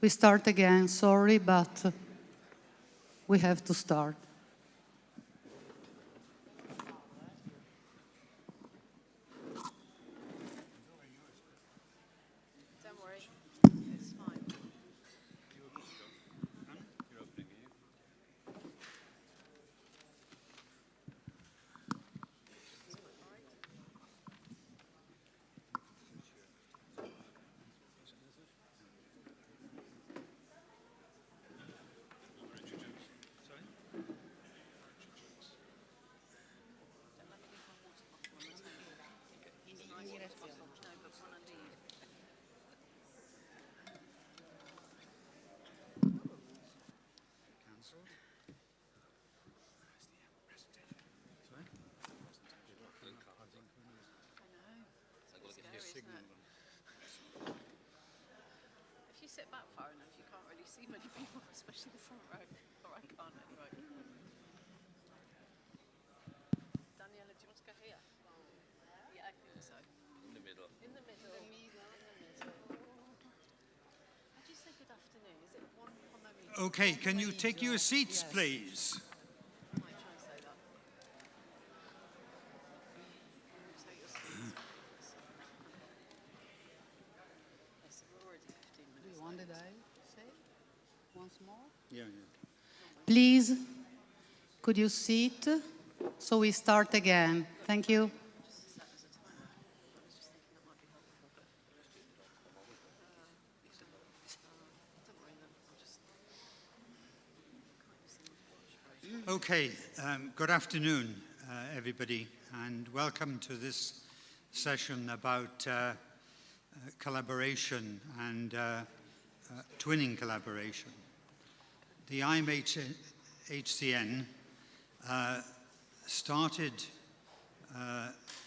We start again, sorry, but we have to start. Don't worry, it's fine. If you sit back far enough, you can't really see many people, especially the front row. Or I can't anyway. Daniela, do you want to go here? Yeah, I think so. In the middle. In the middle. In the middle. How do you say good afternoon? Is it one pomeriggio? Okay, can you take your seats, please? I might try and say that. Take your seats. Yes, we're already 15 minutes. What did I say? Once more? Yeah. Please, could you sit? So we start again. Thank you. Just set as a timer. I was just thinking that might be helpful. Don't worry then. I'll just... Okay, good afternoon, everybody, and welcome to this session about collaboration and twinning collaboration. The IMHCN started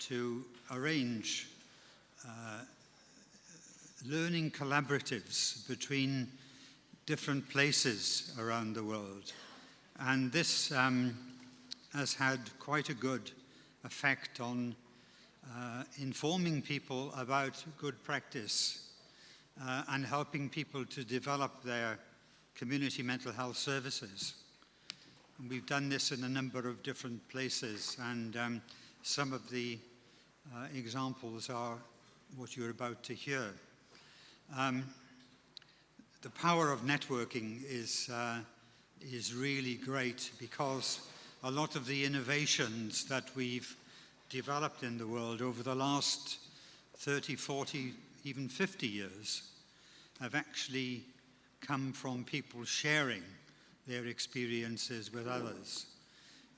to arrange learning collaboratives between different places around the world. And this has had quite a good effect on informing people about good practice and helping people to develop their community mental health services. And we've done this in a number of different places, and some of the examples are what you're about to hear. The power of networking is really great, because a lot of the innovations that we've developed in the world over the last 30, 40, even 50 years have actually come from people sharing their experiences with others.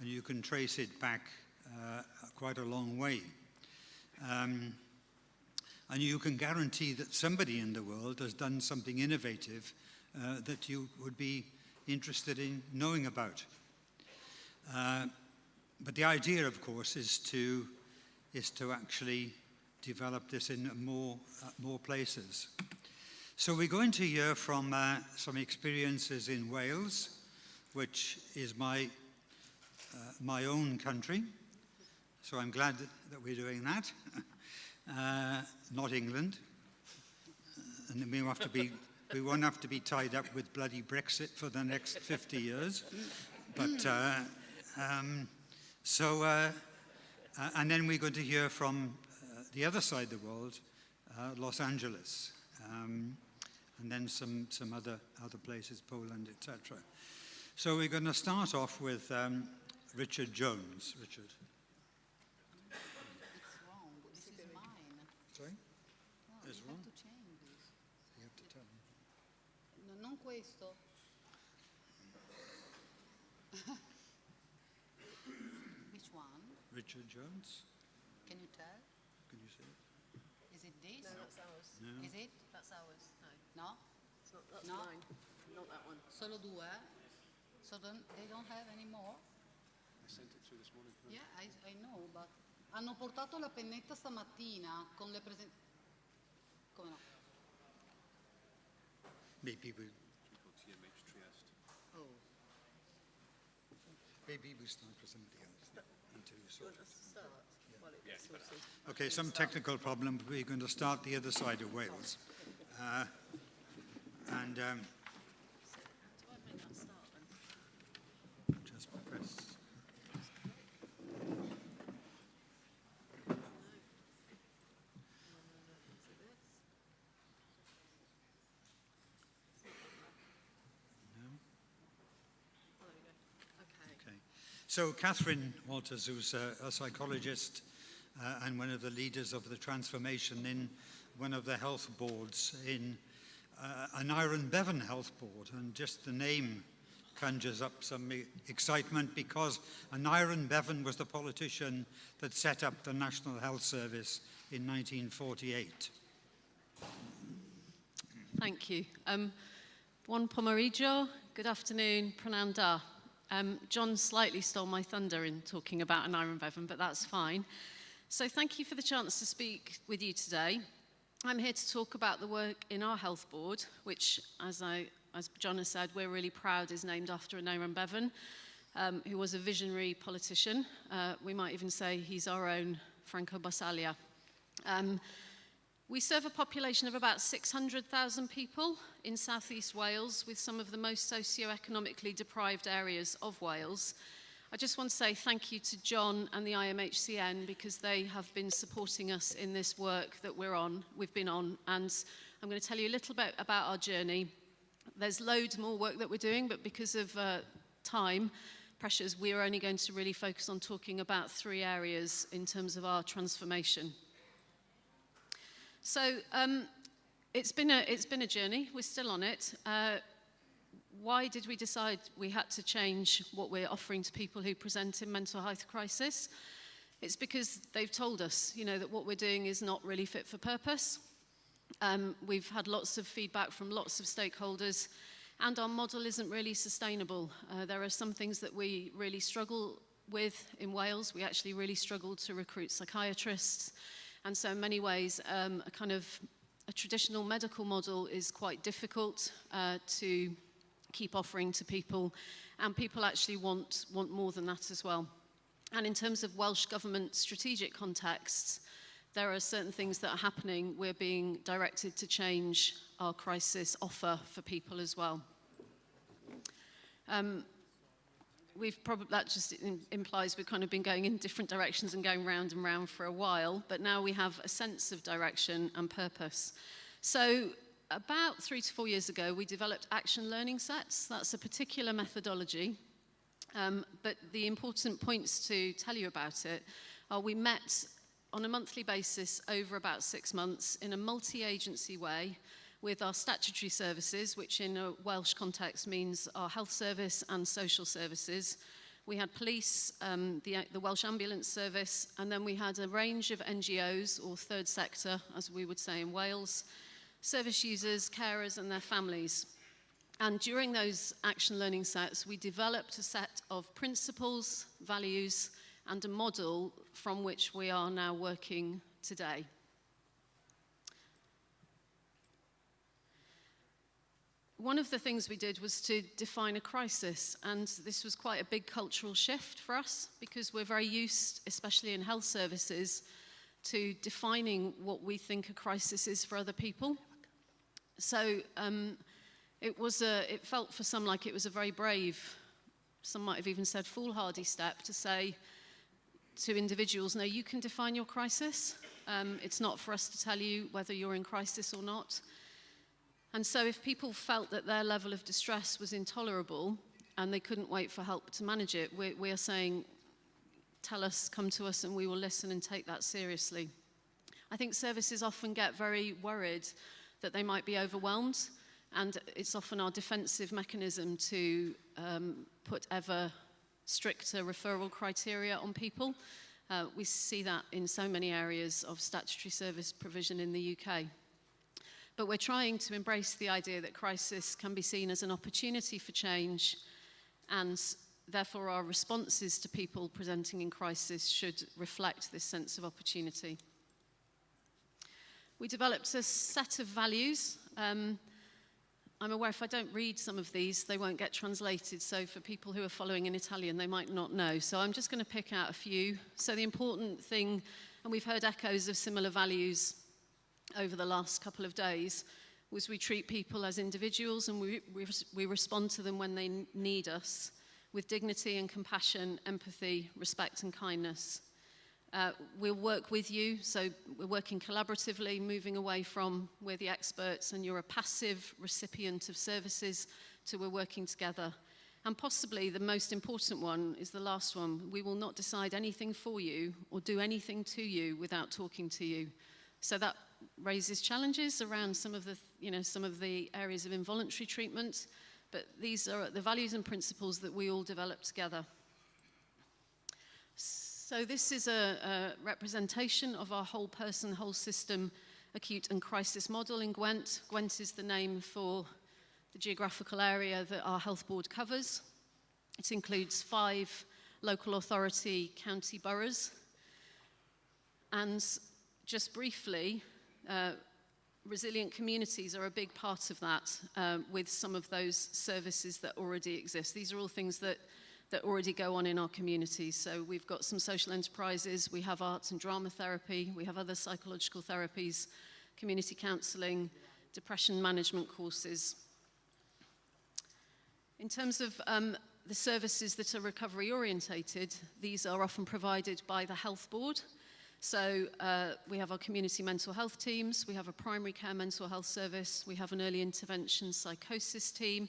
And you can trace it back quite a long way. And you can guarantee that somebody in the world has done something innovative that you would be interested in knowing about. But the idea, of course, is to actually develop this in more places. So we're going to hear from some experiences in Wales, which is my own country. So I'm glad that we're doing that. Not England. And we won't have to be tied up with bloody Brexit for the next 50 years. But and then we're going to hear from the other side of the world, Los Angeles, and then some other places, Poland, etc. So we're going to start off with Richard Jones. Richard. It's wrong. This is mine. Sorry? No, It's you wrong? have to change this. You have to tell me. No, non questo. Which one? Richard Jones. Can you tell? Can you say it? Is it this? No, that's ours. No. Is it? That's ours. No, No? it's not. That's No. mine. Not that one. Solo due? So they don't have any more? I sent it through this morning. Yeah, I know, but hanno portato la pennetta stamattina con le presentazioni. Come no? Maybe we Called TMH Trieste. Oh. maybe we start with somebody else until you Do you sort want it. us to start? Well, it's sorted. Okay, some technical problem. We're going to start the other side of Wales. And Do I make that start then? just press. Okay. So Catherine Walters, who's a psychologist and one of the leaders of the transformation in one of the health boards in an Iron Bevan health board, and just the name conjures up some excitement because Iron Bevan was the politician that set up the National Health Service in 1948. Thank you. Buon pomeriggio, good afternoon, prananda. John slightly stole my thunder in talking about an Iron Bevan, but that's fine. So thank you for the chance to speak with you today. I'm here to talk about the work in our health board, which, as John has said, we're really proud is named after an Iron Bevan, who was a visionary politician. We might even say he's our own Franco Basaglia. We serve a population of about 600,000 people in southeast Wales, with some of the most socio-economically deprived areas of Wales. I just want to say thank you to John and the IMHCN because they have been supporting us in this work that we've been on, and I'm going to tell you a little bit about our journey. There's loads more work that we're doing, but because of time pressures, we're only going to really focus on talking about 3 areas in terms of our transformation. So it's been a journey. We're still on it. Why did we decide we had to change what we're offering to people who present in mental health crisis? It's because they've told us, that what we're doing is not really fit for purpose. We've had lots of feedback from lots of stakeholders, and our model isn't really sustainable. There are some things that we really struggle with in Wales. We actually really struggle to recruit psychiatrists, and so in many ways, a traditional medical model is quite difficult to keep offering to people, and people actually want more than that as well. And in terms of Welsh Government strategic contexts, there are certain things that are happening. We're being directed to change our crisis offer for people as well. That just implies we've kind of been going in different directions and going round and round for a while, but now we have a sense of direction and purpose. So about 3 to 4 years ago, we developed action learning sets. That's a particular methodology, but the important points to tell you about it are we met on a monthly basis over about 6 months in a multi-agency way with our statutory services, which in a Welsh context means our health service and social services. We had police, the Welsh Ambulance Service, and then we had a range of NGOs, or third sector, as we would say in Wales, service users, carers and their families. And during those action learning sets, we developed a set of principles, values, and a model from which we are now working today. One of the things we did was to define a crisis, and this was quite a big cultural shift for us because we're very used, especially in health services, to defining what we think a crisis is for other people. So it felt for some like it was a very brave, some might have even said foolhardy step to say to individuals, no, you can define your crisis. It's not for us to tell you whether you're in crisis or not. And so if people felt that their level of distress was intolerable and they couldn't wait for help to manage it, we are saying, tell us, come to us, and we will listen and take that seriously. I think services often get very worried that they might be overwhelmed, and it's often our defensive mechanism to put ever stricter referral criteria on people. We see that in so many areas of statutory service provision in the UK. But we're trying to embrace the idea that crisis can be seen as an opportunity for change, and therefore our responses to people presenting in crisis should reflect this sense of opportunity. We developed a set of values. I'm aware if I don't read some of these, they won't get translated. So for people who are following in Italian, they might not know. So I'm just going to pick out a few. So the important thing, and we've heard echoes of similar values over the last couple of days, was we treat people as individuals and we respond to them when they need us with dignity and compassion, empathy, respect and kindness. We'll work with you, so we're working collaboratively, moving away from we're the experts and you're a passive recipient of services to we're working together. And possibly the most important one is the last one. We will not decide anything for you or do anything to you without talking to you. So that raises challenges around some of the areas of involuntary treatment, but these are the values and principles that we all develop together. So this is a representation of our whole person, whole system acute and crisis model in Gwent. Gwent is the name for the geographical area that our health board covers. It includes 5 local authority county boroughs. And just briefly, resilient communities are a big part of that with some of those services that already exist. These are all things that already go on in our communities. So we've got some social enterprises, we have arts and drama therapy, we have other psychological therapies, community counselling, depression management courses. In terms of the services that are recovery orientated, these are often provided by the health board. So we have our community mental health teams, we have a primary care mental health service, we have an early intervention psychosis team,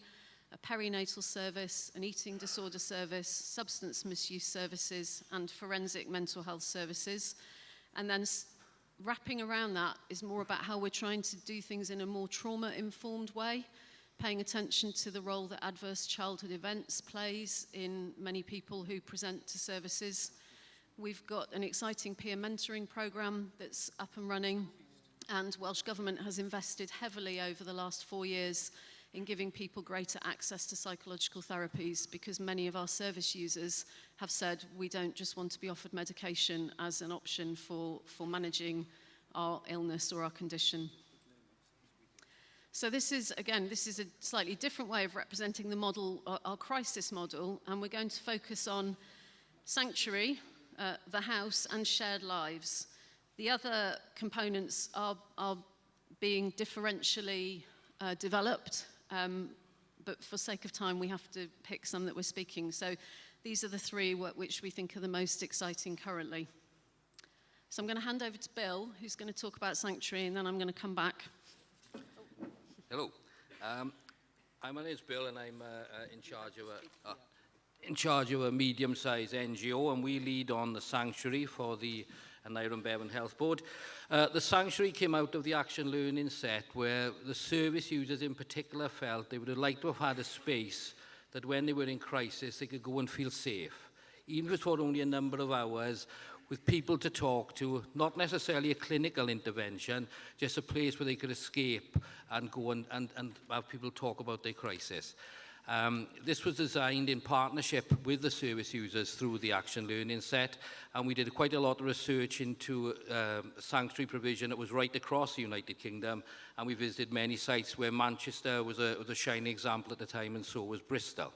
a perinatal service, an eating disorder service, substance misuse services, and forensic mental health services. And then wrapping around that is more about how we're trying to do things in a more trauma-informed way, paying attention to the role that adverse childhood events plays in many people who present to services. We've got an exciting peer mentoring programme that's up and running, and Welsh Government has invested heavily over the last 4 years in giving people greater access to psychological therapies, because many of our service users have said we don't just want to be offered medication as an option for managing our illness or our condition. So this is a slightly different way of representing the model, our crisis model, and we're going to focus on sanctuary, the house, and shared lives. The other components are being differentially developed, but for sake of time, we have to pick some that we're speaking. So these are the 3 which we think are the most exciting currently. So I'm going to hand over to Bill, who's going to talk about sanctuary, and then I'm going to come back. Hello. My name is Bill, and I'm in charge of a medium-sized NGO, and we lead on the sanctuary for the Nairn Bevan Health Board. The sanctuary came out of the action learning set where the service users in particular felt they would have liked to have had a space that when they were in crisis they could go and feel safe, even if it was for only a number of hours, with people to talk to, not necessarily a clinical intervention, just a place where they could escape and go and have people talk about their crisis. This was designed in partnership with the service users through the action learning set, and we did quite a lot of research into sanctuary provision that was right across the United Kingdom, and we visited many sites where Manchester was a shining example at the time, and so was Bristol.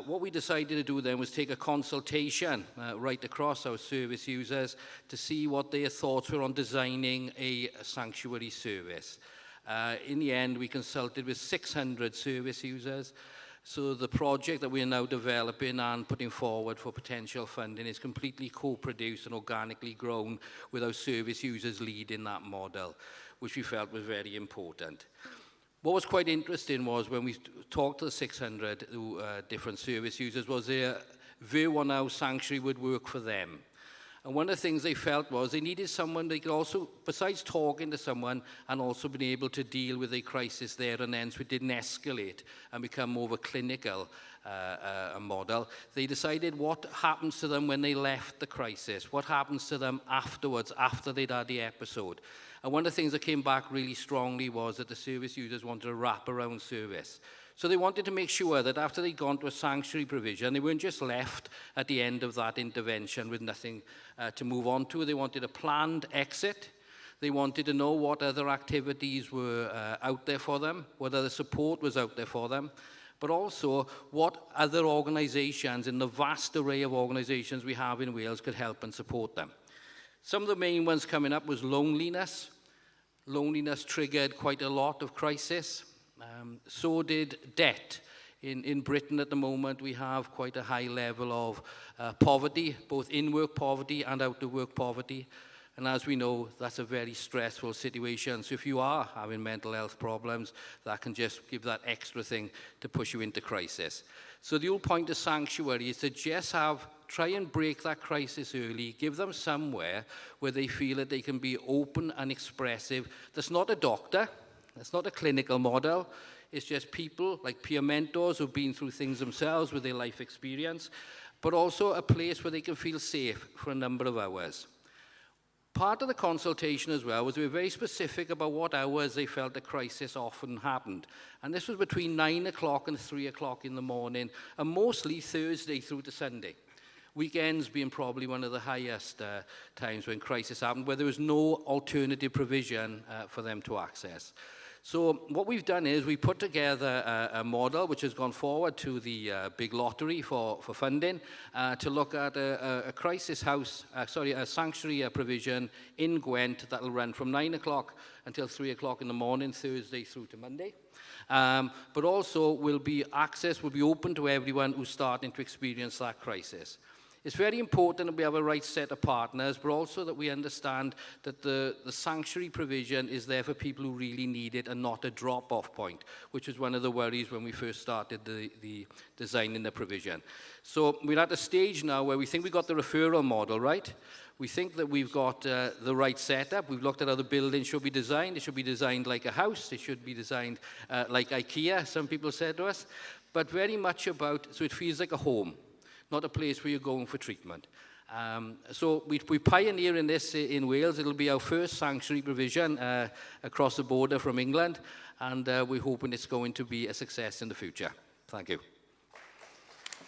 What we decided to do then was take a consultation right across our service users to see what their thoughts were on designing a sanctuary service. In the end, we consulted with 600 service users. So the project that we're now developing and putting forward for potential funding is completely co-produced and organically grown with our service users leading that model, which we felt was very important. What was quite interesting was when we talked to the 600 different service users was their view on how sanctuary would work for them. And one of the things they felt was they needed someone they could also, besides talking to someone, and also being able to deal with a crisis there and then so it didn't escalate and become more of a clinical model. They decided what happens to them when they left the crisis, what happens to them afterwards, after they'd had the episode. And one of the things that came back really strongly was that the service users wanted a wrap-around service. So they wanted to make sure that after they'd gone to a sanctuary provision, they weren't just left at the end of that intervention with nothing to move on to. They wanted a planned exit. They wanted to know what other activities were out there for them, what other support was out there for them, but also what other organisations in the vast array of organisations we have in Wales could help and support them. Some of the main ones coming up was loneliness. loneliness triggered quite a lot of crisis. So did debt. In Britain at the moment, we have quite a high level of poverty, both in-work poverty and out-of-work poverty. And as we know, that's a very stressful situation. So if you are having mental health problems, that can just give that extra thing to push you into crisis. So the whole point of Sanctuary is to just try and break that crisis early, give them somewhere where they feel that they can be open and expressive. That's not a doctor, that's not a clinical model. It's just people like peer mentors who've been through things themselves with their life experience, but also a place where they can feel safe for a number of hours. Part of the consultation as well was we were very specific about what hours they felt the crisis often happened. And this was between 9 o'clock and 3 o'clock in the morning, and mostly Thursday through to Sunday. Weekends being probably one of the highest times when crisis happened, where there was no alternative provision for them to access. So what we've done is we put together a model which has gone forward to the big lottery for funding to look at a sanctuary provision in Gwent that will run from 9 o'clock until 3 o'clock in the morning, Thursday through to Monday. But also access will be open to everyone who's starting to experience that crisis. It's very important that we have a right set of partners, but also that we understand that the sanctuary provision is there for people who really need it and not a drop-off point, which was one of the worries when we first started the designing the provision. So we're at a stage now where we think we got the referral model right. We think that we've got the right setup. We've looked at how the building should be designed. It should be designed like a house. It should be designed like IKEA, some people said to us, but very much so it feels like a home, not a place where you're going for treatment. So we're pioneering this in Wales. It'll be our first sanctuary provision across the border from England, and we're hoping it's going to be a success in the future. Thank you.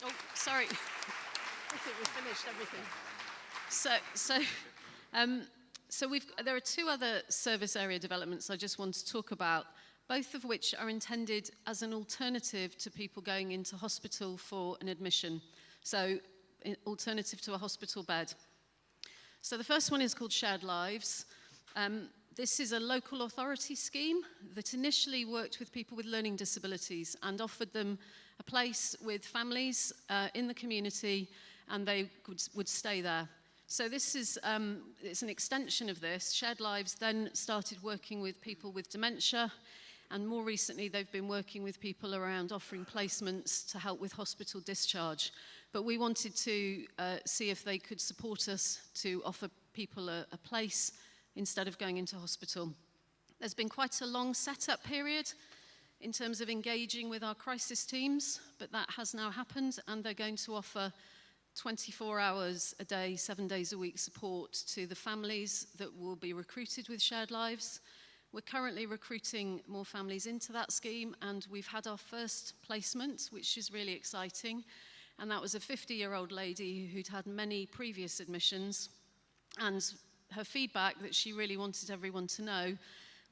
Oh, sorry. I think we've finished everything. There are two other service area developments I just want to talk about, both of which are intended as an alternative to people going into hospital for an admission. So, alternative to a hospital bed. So the first one is called Shared Lives. This is a local authority scheme that initially worked with people with learning disabilities and offered them a place with families in the community, and they would stay there. So this is it's an extension of this. Shared Lives then started working with people with dementia, and more recently they've been working with people around offering placements to help with hospital discharge. But we wanted to see if they could support us to offer people a place instead of going into hospital. There's been quite a long setup period in terms of engaging with our crisis teams, but that has now happened, and they're going to offer 24 hours a day, 7 days a week support to the families that will be recruited with Shared Lives. We're currently recruiting more families into that scheme, and we've had our first placement, which is really exciting. And that was a 50-year-old lady who'd had many previous admissions. And her feedback that she really wanted everyone to know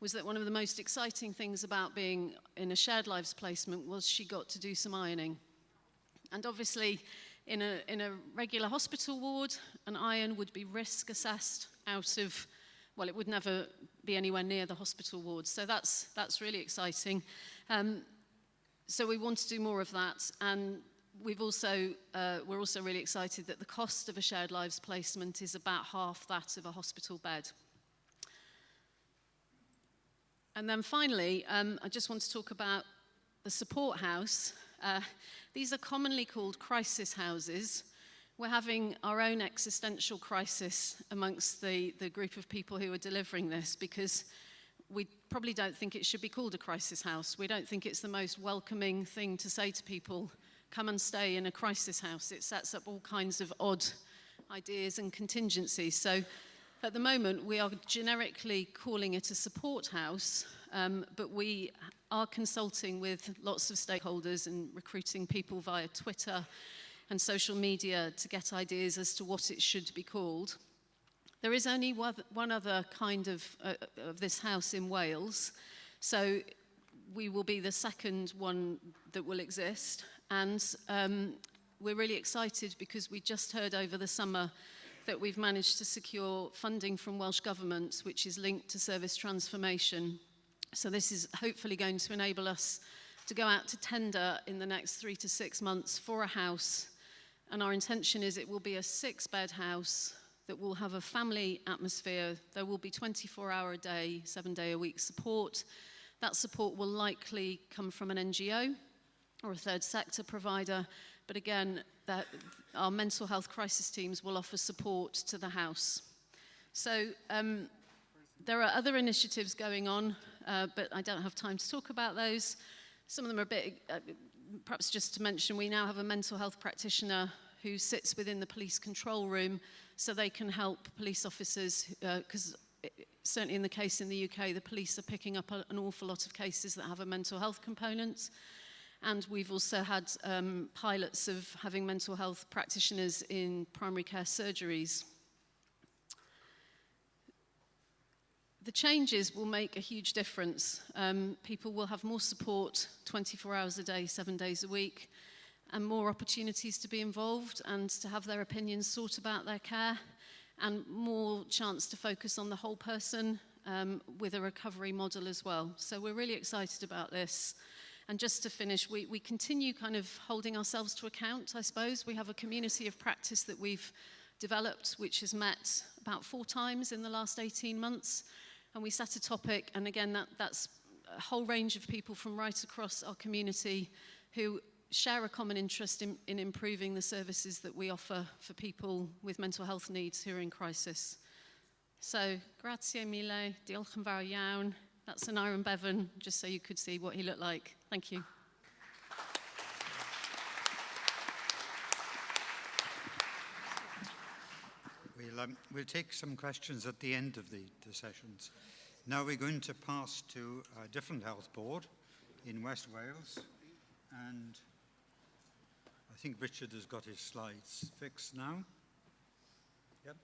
was that one of the most exciting things about being in a Shared Lives placement was she got to do some ironing. And obviously, in a regular hospital ward, an iron would be risk assessed out of, well, it would never be anywhere near the hospital ward. So that's really exciting. So we want to do more of that. And we're also really excited that the cost of a Shared Lives placement is about half that of a hospital bed. And then finally, I just want to talk about the support house. These are commonly called crisis houses. We're having our own existential crisis amongst the group of people who are delivering this, because we probably don't think it should be called a crisis house. We don't think it's the most welcoming thing to say to people, come and stay in a crisis house. It sets up all kinds of odd ideas and contingencies. So at the moment, we are generically calling it a support house, but we are consulting with lots of stakeholders and recruiting people via Twitter and social media to get ideas as to what it should be called. There is only one other kind of this house in Wales, so we will be the second one that will exist. And we're really excited because we just heard over the summer that we've managed to secure funding from Welsh Government, which is linked to service transformation. So this is hopefully going to enable us to go out to tender in the next 3 to 6 months for a house. And our intention is it will be a 6-bed house that will have a family atmosphere. There will be 24-hour a day, 7-day-a-week support. That support will likely come from an NGO or a third sector provider. But again, our mental health crisis teams will offer support to the house. So there are other initiatives going on, but I don't have time to talk about those. Some of them are a bit, perhaps just to mention, we now have a mental health practitioner who sits within the police control room so they can help police officers, because certainly in the case in the UK, the police are picking up an awful lot of cases that have a mental health component. And we've also had pilots of having mental health practitioners in primary care surgeries. The changes will make a huge difference. People will have more support 24 hours a day, 7 days a week, and more opportunities to be involved and to have their opinions sought about their care, and more chance to focus on the whole person with a recovery model as well. So we're really excited about this. And just to finish, we continue kind of holding ourselves to account, I suppose. We have a community of practice that we've developed, which has met about 4 times in the last 18 months. And we set a topic, and again, that's a whole range of people from right across our community who share a common interest in improving the services that we offer for people with mental health needs who are in crisis. So, grazie mille, diolch yn fawr iawn. That's an Iron Bevan, just so you could see what he looked like. Thank you. We'll take some questions at the end of the sessions. Now we're going to pass to a different health board in West Wales, and I think Richard has got his slides fixed now. Yep.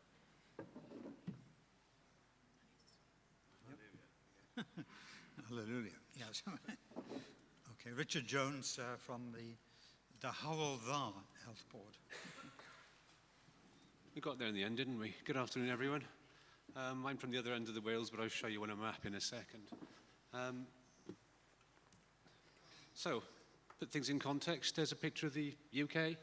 Hallelujah. Yes. Okay, Richard Jones from the Hywel Dda Health Board. We got there in the end, didn't we? Good afternoon, everyone. I'm from the other end of the Wales, but I'll show you on a map in a second. So, put things in context. There's a picture of the UK.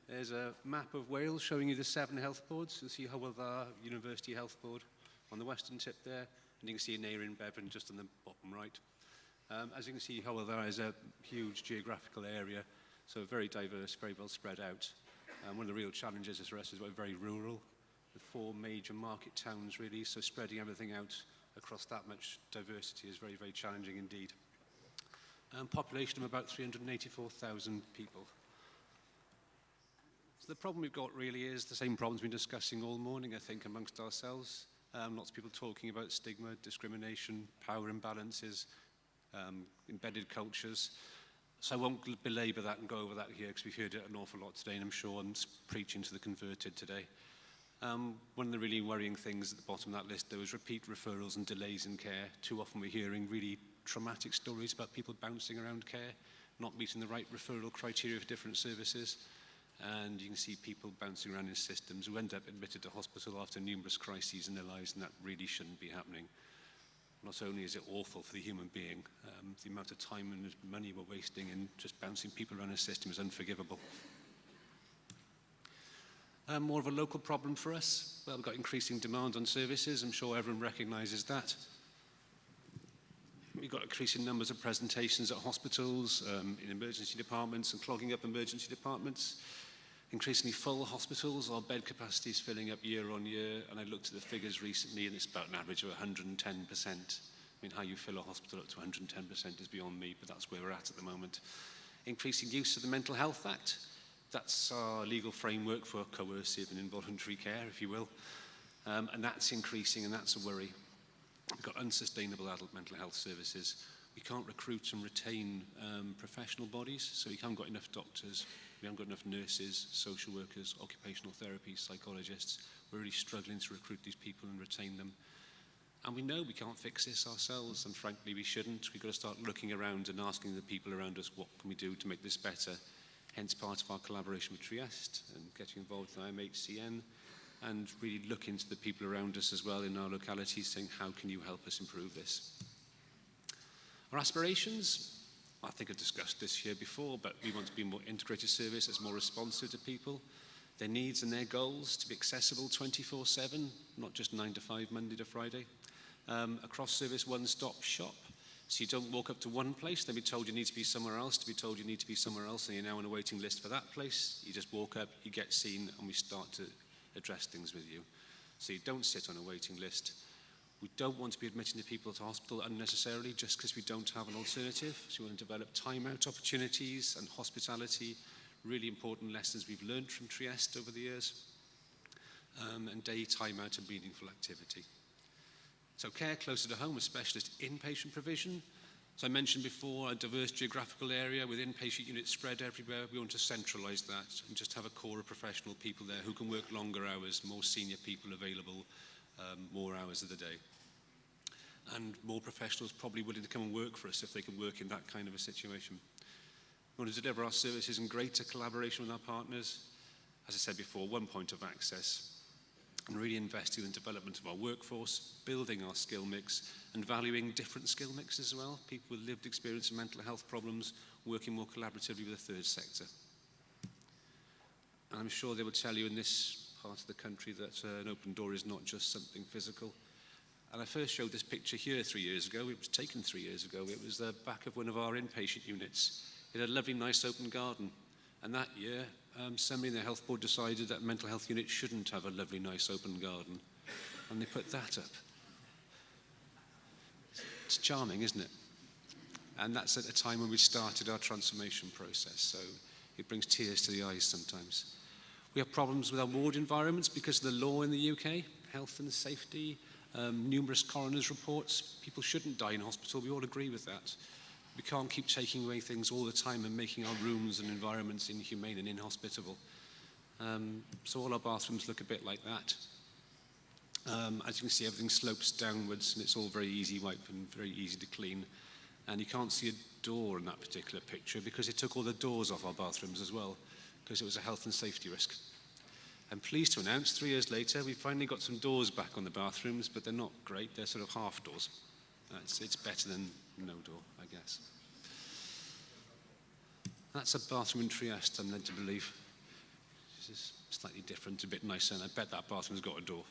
There's a map of Wales showing you the 7 health boards. You'll see Hywel Dda University Health Board on the western tip there, and you can see Aneurin Bevan just on the bottom right. As you can see, Hywel Dda is a huge geographical area, so very diverse, very well spread out. One of the real challenges for us is we're very rural, with 4 major market towns really, so spreading everything out across that much diversity is very, very challenging indeed. Population of about 384,000 people. So the problem we've got really is the same problems we've been discussing all morning, I think, amongst ourselves. Lots of people talking about stigma, discrimination, power imbalances, embedded cultures. So I won't belabor that and go over that here because we've heard it an awful lot today, and I'm sure I'm preaching to the converted today. One of the really worrying things at the bottom of that list, there was repeat referrals and delays in care. Too often we're hearing really traumatic stories about people bouncing around care, not meeting the right referral criteria for different services. And you can see people bouncing around in systems who end up admitted to hospital after numerous crises in their lives, and that really shouldn't be happening. Not only is it awful for the human being, the amount of time and money we're wasting in just bouncing people around a system is unforgivable. More of a local problem for us. Well, we've got increasing demand on services. I'm sure everyone recognises that. We've got increasing numbers of presentations at hospitals, in emergency departments and clogging up emergency departments. Increasingly full hospitals, our bed capacity is filling up year on year, and I looked at the figures recently and it's about an average of 110%. I mean, how you fill a hospital up to 110% is beyond me, but that's where we're at the moment. Increasing use of the Mental Health Act. That's our legal framework for coercive and involuntary care, if you will. And that's increasing, and that's a worry. We've got unsustainable adult mental health services. We can't recruit and retain professional bodies, so we haven't got enough doctors, we haven't got enough nurses, social workers, occupational therapists, psychologists. We're really struggling to recruit these people and retain them. And we know we can't fix this ourselves, and frankly we shouldn't. We've got to start looking around and asking the people around us, what can we do to make this better? Hence part of our collaboration with Trieste and getting involved with IMHCN and really look into the people around us as well in our localities, saying, how can you help us improve this? Our aspirations, I think I've discussed this here before, but we want to be a more integrated service that's more responsive to people, their needs and their goals, to be accessible 24/7, not just 9 to 5, Monday to Friday. A cross-service one-stop shop, so you don't walk up to one place, then be told you need to be somewhere else, to be told you need to be somewhere else, and you're now on a waiting list for that place. You just walk up, you get seen, and we start to address things with you. So you don't sit on a waiting list. We don't want to be admitting to people to hospital unnecessarily just because we don't have an alternative. So we want to develop time-out opportunities and hospitality, really important lessons we've learned from Trieste over the years, and day time-out and meaningful activity. So care closer to home with specialist inpatient provision. So I mentioned before, a diverse geographical area with inpatient units spread everywhere. We want to centralise that and just have a core of professional people there who can work longer hours, more senior people available, more hours of the day. And more professionals probably willing to come and work for us if they can work in that kind of a situation. We want to deliver our services in greater collaboration with our partners. As I said before, one point of access, and really investing in the development of our workforce, building our skill mix, and valuing different skill mixes as well. People with lived experience in mental health problems, working more collaboratively with the third sector. And I'm sure they will tell you in this part of the country that an open door is not just something physical. And I first showed this picture here 3 years ago. It was taken 3 years ago. It was the back of one of our inpatient units. It had a lovely, nice open garden. And that year, somebody in the health board decided that mental health unit shouldn't have a lovely, nice open garden. And they put that up. It's charming, isn't it? And that's at a time when we started our transformation process. So it brings tears to the eyes sometimes. We have problems with our ward environments because of the law in the UK, health and safety, numerous coroner's reports. People shouldn't die in hospital. We all agree with that. We can't keep taking away things all the time and making our rooms and environments inhumane and inhospitable. So all our bathrooms look a bit like that. As you can see, everything slopes downwards and it's all very easy wipe and very easy to clean. And you can't see a door in that particular picture because it took all the doors off our bathrooms as well, because it was a health and safety risk. I'm pleased to announce 3 years later we've finally got some doors back on the bathrooms, but they're not great. They're sort of half doors. It's better than no door, I guess. That's a bathroom in Trieste, I'm led to believe. This is slightly different, a bit nicer, and I bet that bathroom's got a door.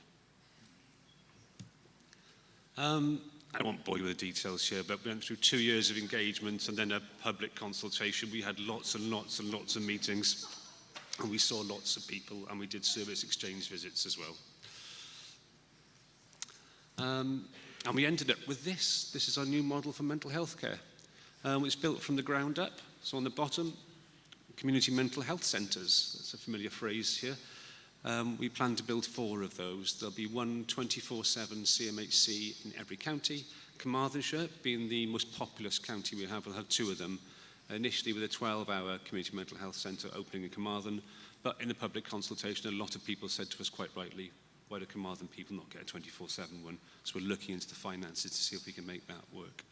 I won't bore you with the details here, but we went through 2 years of engagement and then a public consultation. We had lots and lots and lots of meetings, and we saw lots of people, and we did service exchange visits as well. And we ended up with this. This is our new model for mental health care. It's built from the ground up. So on the bottom, community mental health centres. That's a familiar phrase here. We plan to build 4 of those. There'll be one 24/7 CMHC in every county. Carmarthenshire, being the most populous county we have, will have 2 of them. Initially with a 12-hour community mental health centre opening in Carmarthen, but in the public consultation, a lot of people said to us quite rightly, why do Carmarthen people not get a 24/7 one? So we're looking into the finances to see if we can make that work.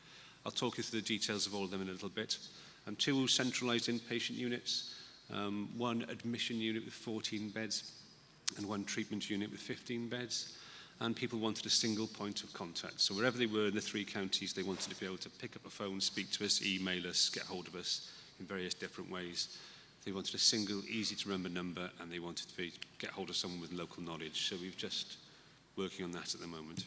I'll talk you through the details of all of them in a little bit. 2 centralised inpatient units, 1 admission unit with 14 beds, and 1 treatment unit with 15 beds. And people wanted a single point of contact. So wherever they were in the 3 counties, they wanted to be able to pick up a phone, speak to us, email us, get hold of us in various different ways. They wanted a single, easy-to-remember number, and they wanted to get hold of someone with local knowledge. So we're just working on that at the moment.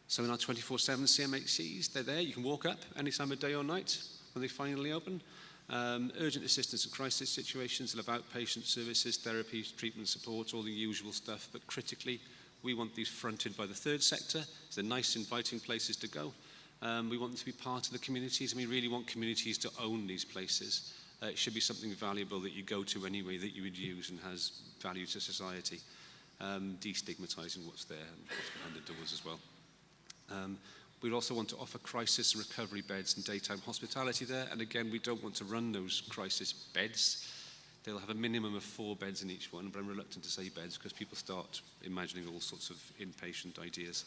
So in our 24/7 CMHCs, they're there. You can walk up any time of day or night when they finally open. Urgent assistance in crisis situations. They'll have outpatient services, therapies, treatment support, all the usual stuff. But critically, we want these fronted by the third sector. So they're nice, inviting places to go. We want them to be part of the communities, and we really want communities to own these places. It should be something valuable that you go to anyway, that you would use and has value to society. Destigmatising what's there and what's behind the doors as well. We also want to offer crisis and recovery beds and daytime hospitality there. And again, we don't want to run those crisis beds. They'll have a minimum of 4 beds in each one, but I'm reluctant to say beds because people start imagining all sorts of inpatient ideas.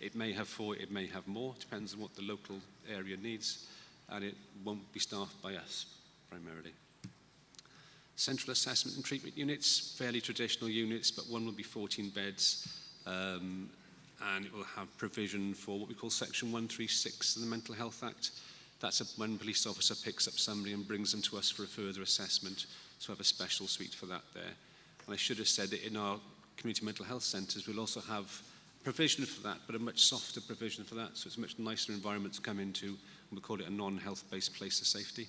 It may have 4, it may have more, depends on what the local area needs, and it won't be staffed by us, primarily. Central assessment and treatment units, fairly traditional units, but one will be 14 beds, and it will have provision for what we call Section 136 of the Mental Health Act. That's when a police officer picks up somebody and brings them to us for a further assessment. So we have a special suite for that there. And I should have said that in our community mental health centres, we'll also have provision for that, but a much softer provision for that. So it's a much nicer environment to come into, and we call it a non-health-based place of safety.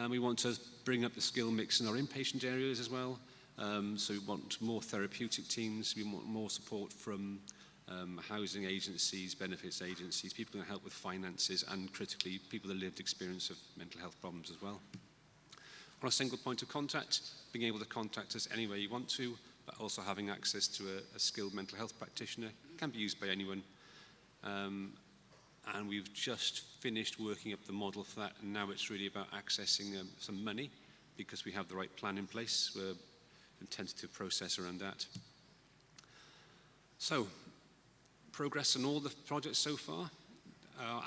We want to bring up the skill mix in our inpatient areas as well. So we want more therapeutic teams, we want more support from housing agencies, benefits agencies, people who can help with finances, and critically, people with lived experience of mental health problems as well. On a single point of contact, being able to contact us any way you want to, but also having access to a skilled mental health practitioner, can be used by anyone. And we've just finished working up the model for that, and now it's really about accessing some money, because we have the right plan in place. We're intended to process around that. So, progress on all the projects so far.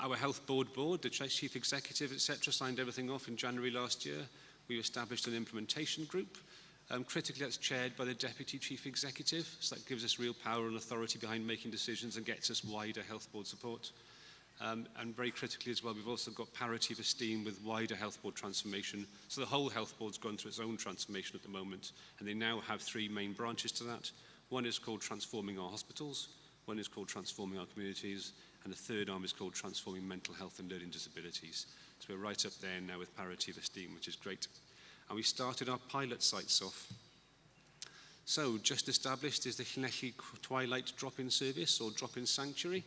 Our health board, the chief executive, etc., signed everything off in January last year. We established an implementation group. Critically, that's chaired by the deputy chief executive, so that gives us real power and authority behind making decisions and gets us wider health board support. And very critically as well, we've also got parity of esteem with wider health board transformation. So the whole health board's gone through its own transformation at the moment, and they now have 3 main branches to that. One is called Transforming Our Hospitals, one is called Transforming Our Communities, and the third arm is called Transforming Mental Health and Learning Disabilities. So we're right up there now with parity of esteem, which is great. And we started our pilot sites off. So just established is the Llanelli Twilight Drop-In Service, or Drop-In Sanctuary.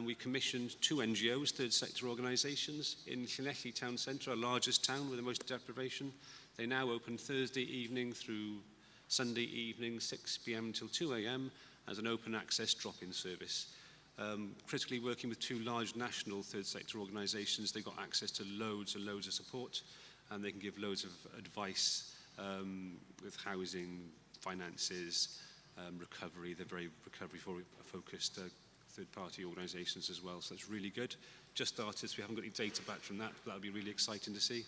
We commissioned 2 NGOs, third sector organisations, in Llanelli Town Centre, our largest town with the most deprivation. They now open Thursday evening through Sunday evening, 6 p.m. till 2 a.m. as an open access drop-in service. Critically working with 2 large national third sector organisations, they got access to loads and loads of support, and they can give loads of advice with housing, finances, recovery. They're very recovery-focused third-party organisations as well, so it's really good. Just started, so we haven't got any data back from that, but that'll be really exciting to see.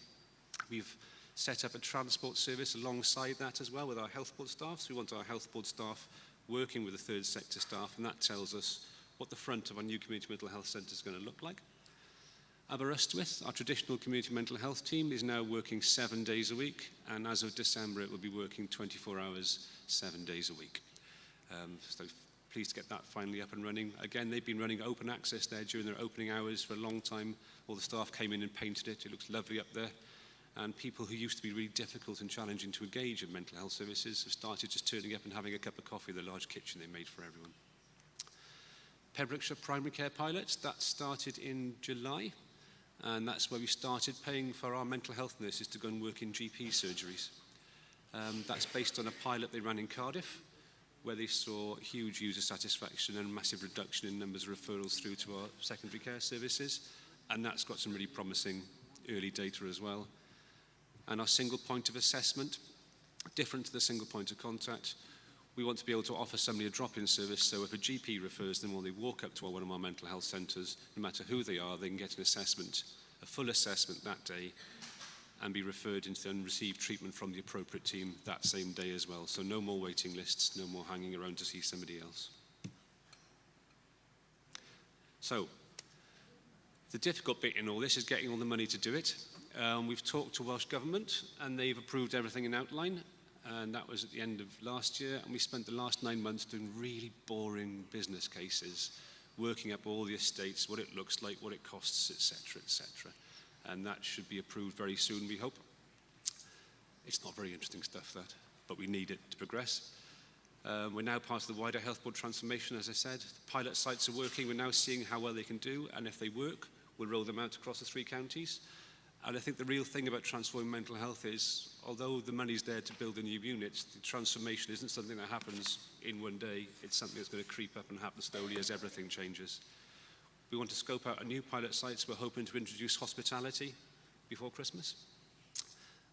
We've set up a transport service alongside that as well with our health board staff, so we want our health board staff working with the third sector staff, and that tells us what the front of our new community mental health centre is going to look like. Aberystwyth, our traditional community mental health team, is now working 7 days a week, and as of December it will be working 24 hours, 7 days a week. So pleased to get that finally up and running. Again, they've been running open access there during their opening hours for a long time. All the staff came in and painted it. It looks lovely up there. And people who used to be really difficult and challenging to engage in mental health services have started just turning up and having a cup of coffee in the large kitchen they made for everyone. Pembrokeshire Primary Care Pilot, that started in July. And that's where we started paying for our mental health nurses to go and work in GP surgeries. That's based on a pilot they ran in Cardiff, where they saw huge user satisfaction and massive reduction in numbers of referrals through to our secondary care services. And that's got some really promising early data as well. And our single point of assessment, different to the single point of contact, we want to be able to offer somebody a drop-in service, so if a GP refers them or they walk up to one of our mental health centres, no matter who they are, they can get an assessment, a full assessment that day, and be referred into and receive treatment from the appropriate team that same day as well. So no more waiting lists, no more hanging around to see somebody else. So, the difficult bit in all this is getting all the money to do it. We've talked to Welsh Government, and they've approved everything in outline, and that was at the end of last year, and we spent the last 9 months doing really boring business cases, working up all the estates, what it looks like, what it costs, etc., etc. And that should be approved very soon, we hope. It's not very interesting stuff, that, but we need it to progress. We're now part of the wider health board transformation, as I said. The pilot sites are working. We're now seeing how well they can do, and if they work, we'll roll them out across the 3 counties. And I think the real thing about transforming mental health is, although the money's there to build the new units, the transformation isn't something that happens in one day. It's something that's going to creep up and happen slowly as everything changes. We want to scope out a new pilot sites. We're hoping to introduce hospitality before Christmas.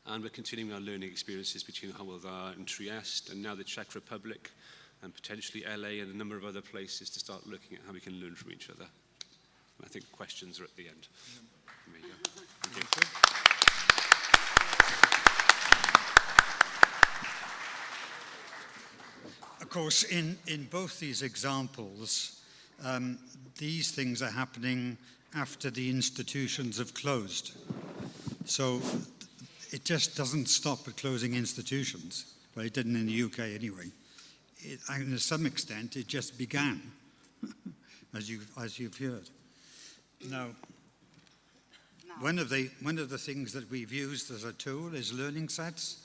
And we're continuing our learning experiences between Hywel Dda and Trieste, and now the Czech Republic, and potentially LA and a number of other places to start looking at how we can learn from each other. And I think questions are at the end. There you go. Thank you. course, in both these examples, these things are happening after the institutions have closed. So it just doesn't stop at closing institutions. Well, it didn't in the UK anyway. And to some extent, it just began, as you've heard. Now, one of the things that we've used as a tool is learning sets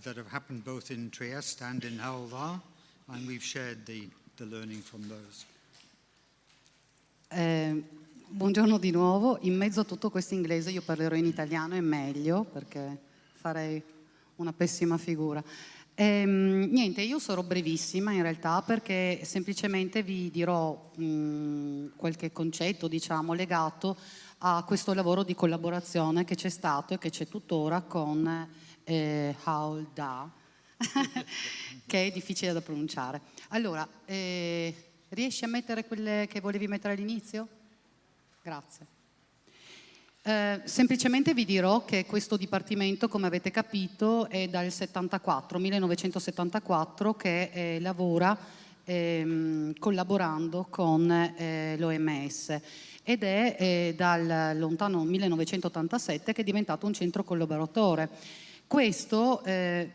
that have happened both in Trieste and in Hull, and we've shared the learning from those. Buongiorno di nuovo. In mezzo a tutto questo inglese io parlerò in italiano, è meglio perché farei una pessima figura. Niente, io sarò brevissima in realtà perché semplicemente vi dirò qualche concetto, diciamo, legato a questo lavoro di collaborazione che c'è stato e che c'è tuttora con HALDA, che è difficile da pronunciare. Allora, riesci a mettere quelle che volevi mettere all'inizio? Grazie. Semplicemente vi dirò che questo dipartimento, come avete capito, è dal 1974 che lavora collaborando con l'OMS ed è dal lontano 1987 che è diventato un centro collaboratore. Questo è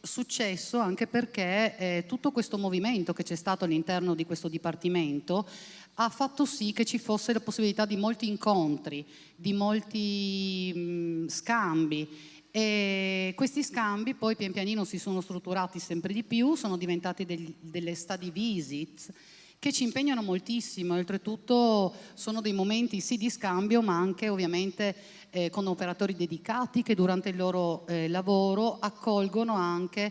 successo anche perché tutto questo movimento che c'è stato all'interno di questo dipartimento ha fatto sì che ci fosse la possibilità di molti incontri, di molti scambi, e questi scambi poi pian pianino si sono strutturati sempre di più, sono diventati delle study visits che ci impegnano moltissimo, oltretutto sono dei momenti sì di scambio ma anche ovviamente con operatori dedicati che durante il loro lavoro accolgono anche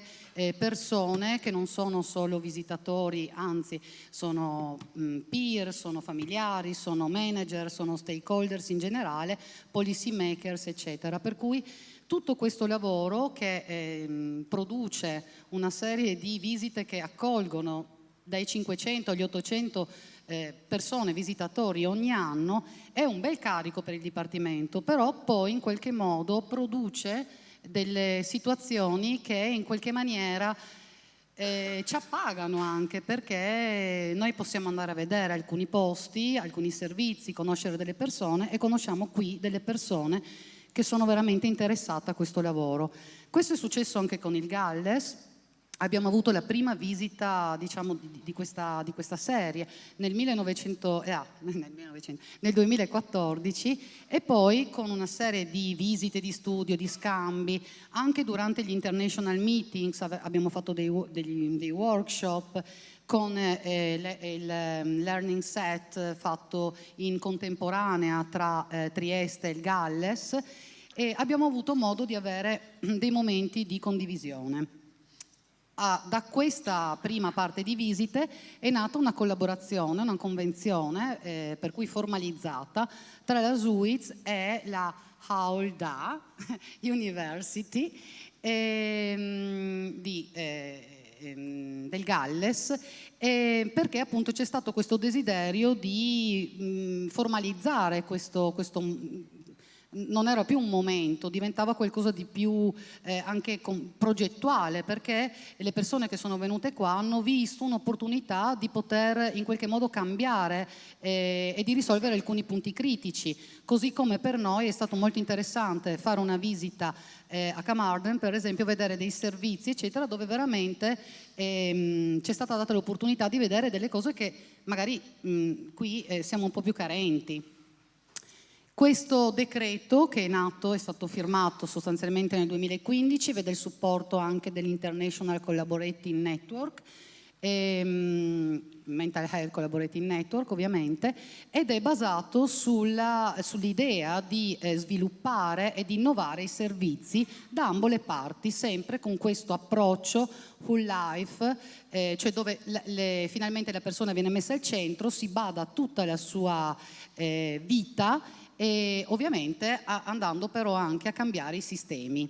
persone che non sono solo visitatori, anzi sono peer, sono familiari, sono manager, sono stakeholders in generale, policy makers eccetera, per cui tutto questo lavoro che produce una serie di visite che accolgono dai 500 agli 800 persone, visitatori ogni anno, è un bel carico per il Dipartimento, però poi in qualche modo produce delle situazioni che in qualche maniera ci appagano anche, perché noi possiamo andare a vedere alcuni posti, alcuni servizi, conoscere delle persone e conosciamo qui delle persone che sono veramente interessate a questo lavoro. Questo è successo anche con il Galles. Abbiamo avuto la prima visita, diciamo, di questa serie nel 2014 e poi con una serie di visite di studio, di scambi, anche durante gli international meetings abbiamo fatto dei workshop con il learning set fatto in contemporanea tra Trieste e il Galles, e abbiamo avuto modo di avere dei momenti di condivisione. Da questa prima parte di visite è nata una collaborazione, una convenzione per cui formalizzata tra la SUIZ e la HALDA University del Galles, perché appunto c'è stato questo desiderio di formalizzare questo non era più un momento, diventava qualcosa di più anche progettuale, perché le persone che sono venute qua hanno visto un'opportunità di poter in qualche modo cambiare e di risolvere alcuni punti critici, così come per noi è stato molto interessante fare una visita a Carmarthen, per esempio, vedere dei servizi eccetera, dove veramente c'è stata data l'opportunità di vedere delle cose che magari qui siamo un po' più carenti. Questo decreto che è nato, è stato firmato sostanzialmente nel 2015, vede il supporto anche dell'International Collaborating Network, Mental Health Collaborating Network ovviamente, ed è basato sull'idea di sviluppare e di innovare i servizi da ambo le parti, sempre con questo approccio whole life, cioè dove finalmente la persona viene messa al centro, si bada a tutta la sua vita, e ovviamente andando però anche a cambiare i sistemi.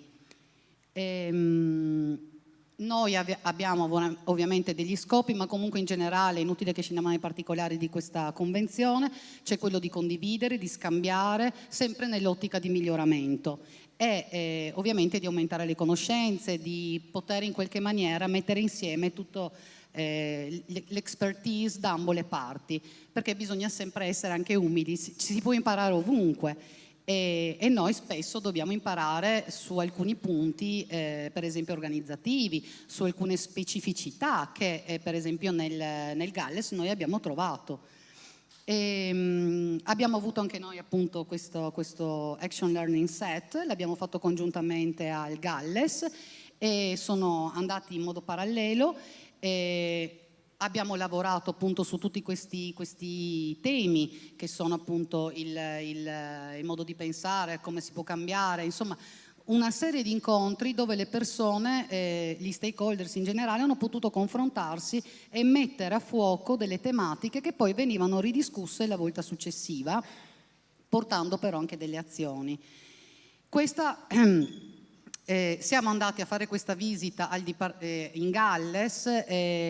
Noi abbiamo ovviamente degli scopi, ma comunque in generale è inutile che scendiamo nei particolari di questa convenzione, c'è quello di condividere, di scambiare, sempre nell'ottica di miglioramento. è ovviamente di aumentare le conoscenze, di poter in qualche maniera mettere insieme tutto l'expertise da ambo le parti, perché bisogna sempre essere anche umili, ci si può imparare ovunque e noi spesso dobbiamo imparare su alcuni punti, per esempio organizzativi, su alcune specificità che per esempio nel Galles noi abbiamo trovato. Abbiamo avuto anche noi appunto questo Action Learning Set, l'abbiamo fatto congiuntamente al Galles e sono andati in modo parallelo. Abbiamo lavorato appunto su tutti questi temi che sono appunto il modo di pensare, come si può cambiare, insomma una serie di incontri dove le persone, gli stakeholders in generale, hanno potuto confrontarsi e mettere a fuoco delle tematiche che poi venivano ridiscusse la volta successiva, portando però anche delle azioni. Siamo andati a fare questa visita in Galles,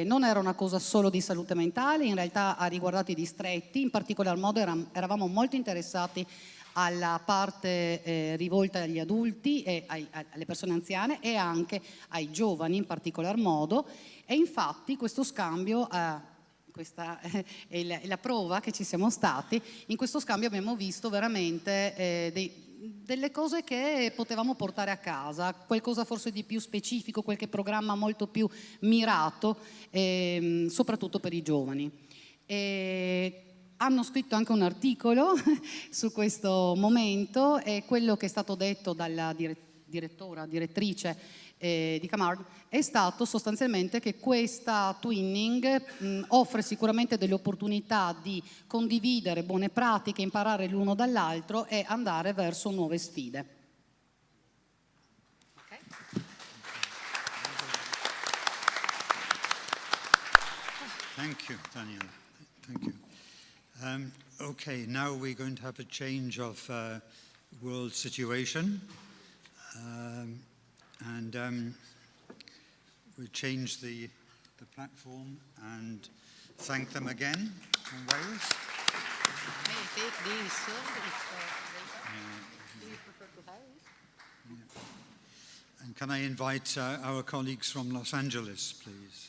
non era una cosa solo di salute mentale, in realtà ha riguardato i distretti, in particolar modo eravamo molto interessati alla parte rivolta agli adulti e alle persone anziane e anche ai giovani in particolar modo, e infatti questo scambio, questa è la prova che ci siamo stati, in questo scambio abbiamo visto veramente delle cose che potevamo portare a casa, qualcosa forse di più specifico, qualche programma molto più mirato, soprattutto per i giovani. Hanno scritto anche un articolo su questo momento e quello che è stato detto dalla direttrice di Camard è stato sostanzialmente che questa twinning offre sicuramente delle opportunità di condividere buone pratiche, imparare l'uno dall'altro e andare verso nuove sfide. Okay. Thank you, Daniela. Thank you. Okay, now we're going to have a change of world situation. We change the platform and thank them again from Wales. May I take this? Do you prefer to have it? Yeah. And can I invite our colleagues from Los Angeles, please?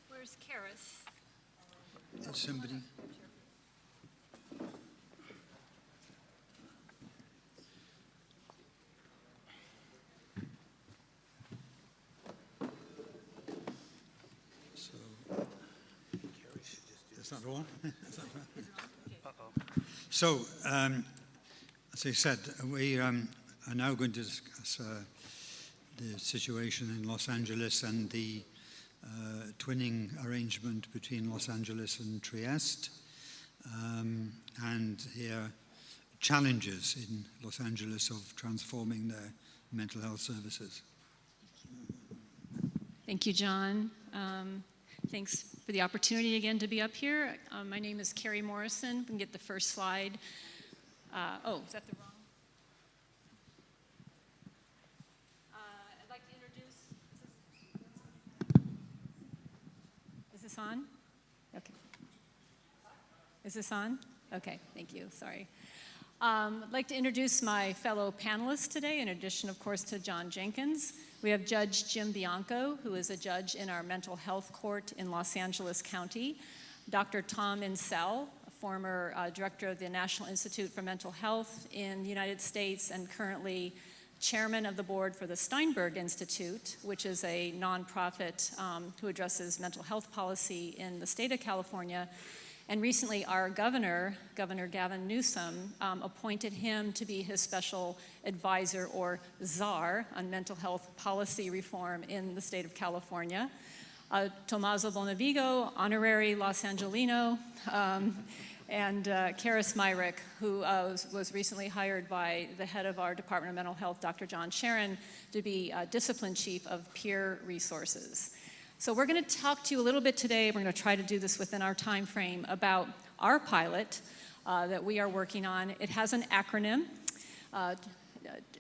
Where's Karis? Is somebody? So, is that all? So, as I said, we are now going to discuss the situation in Los Angeles and the twinning arrangement between Los Angeles and Trieste, and here challenges in Los Angeles of transforming their mental health services. Thank you, John. Thanks for the opportunity again to be up here. My name is Carrie Morrison. We can get the first slide. Is that the wrong? I'd like to introduce. Is this on? Okay. Is this on? Okay, thank you. Sorry. I'd like to introduce my fellow panelists today, in addition, of course, to John Jenkins. We have Judge Jim Bianco, who is a judge in our mental health court in Los Angeles County. Dr. Tom Insel, a former director of the National Institute for Mental Health in the United States and currently chairman of the board for the Steinberg Institute, which is a nonprofit who addresses mental health policy in the state of California. And recently, our governor, Governor Gavin Newsom, appointed him to be his special advisor, or czar, on mental health policy reform in the state of California. Tommaso Bonavigo, honorary Los Angelino, and Karis Myrick, who was recently hired by the head of our Department of Mental Health, Dr. John Sharon, to be Discipline Chief of Peer Resources. So we're going to talk to you a little bit today, we're going to try to do this within our time frame, about our pilot that we are working on. It has an acronym.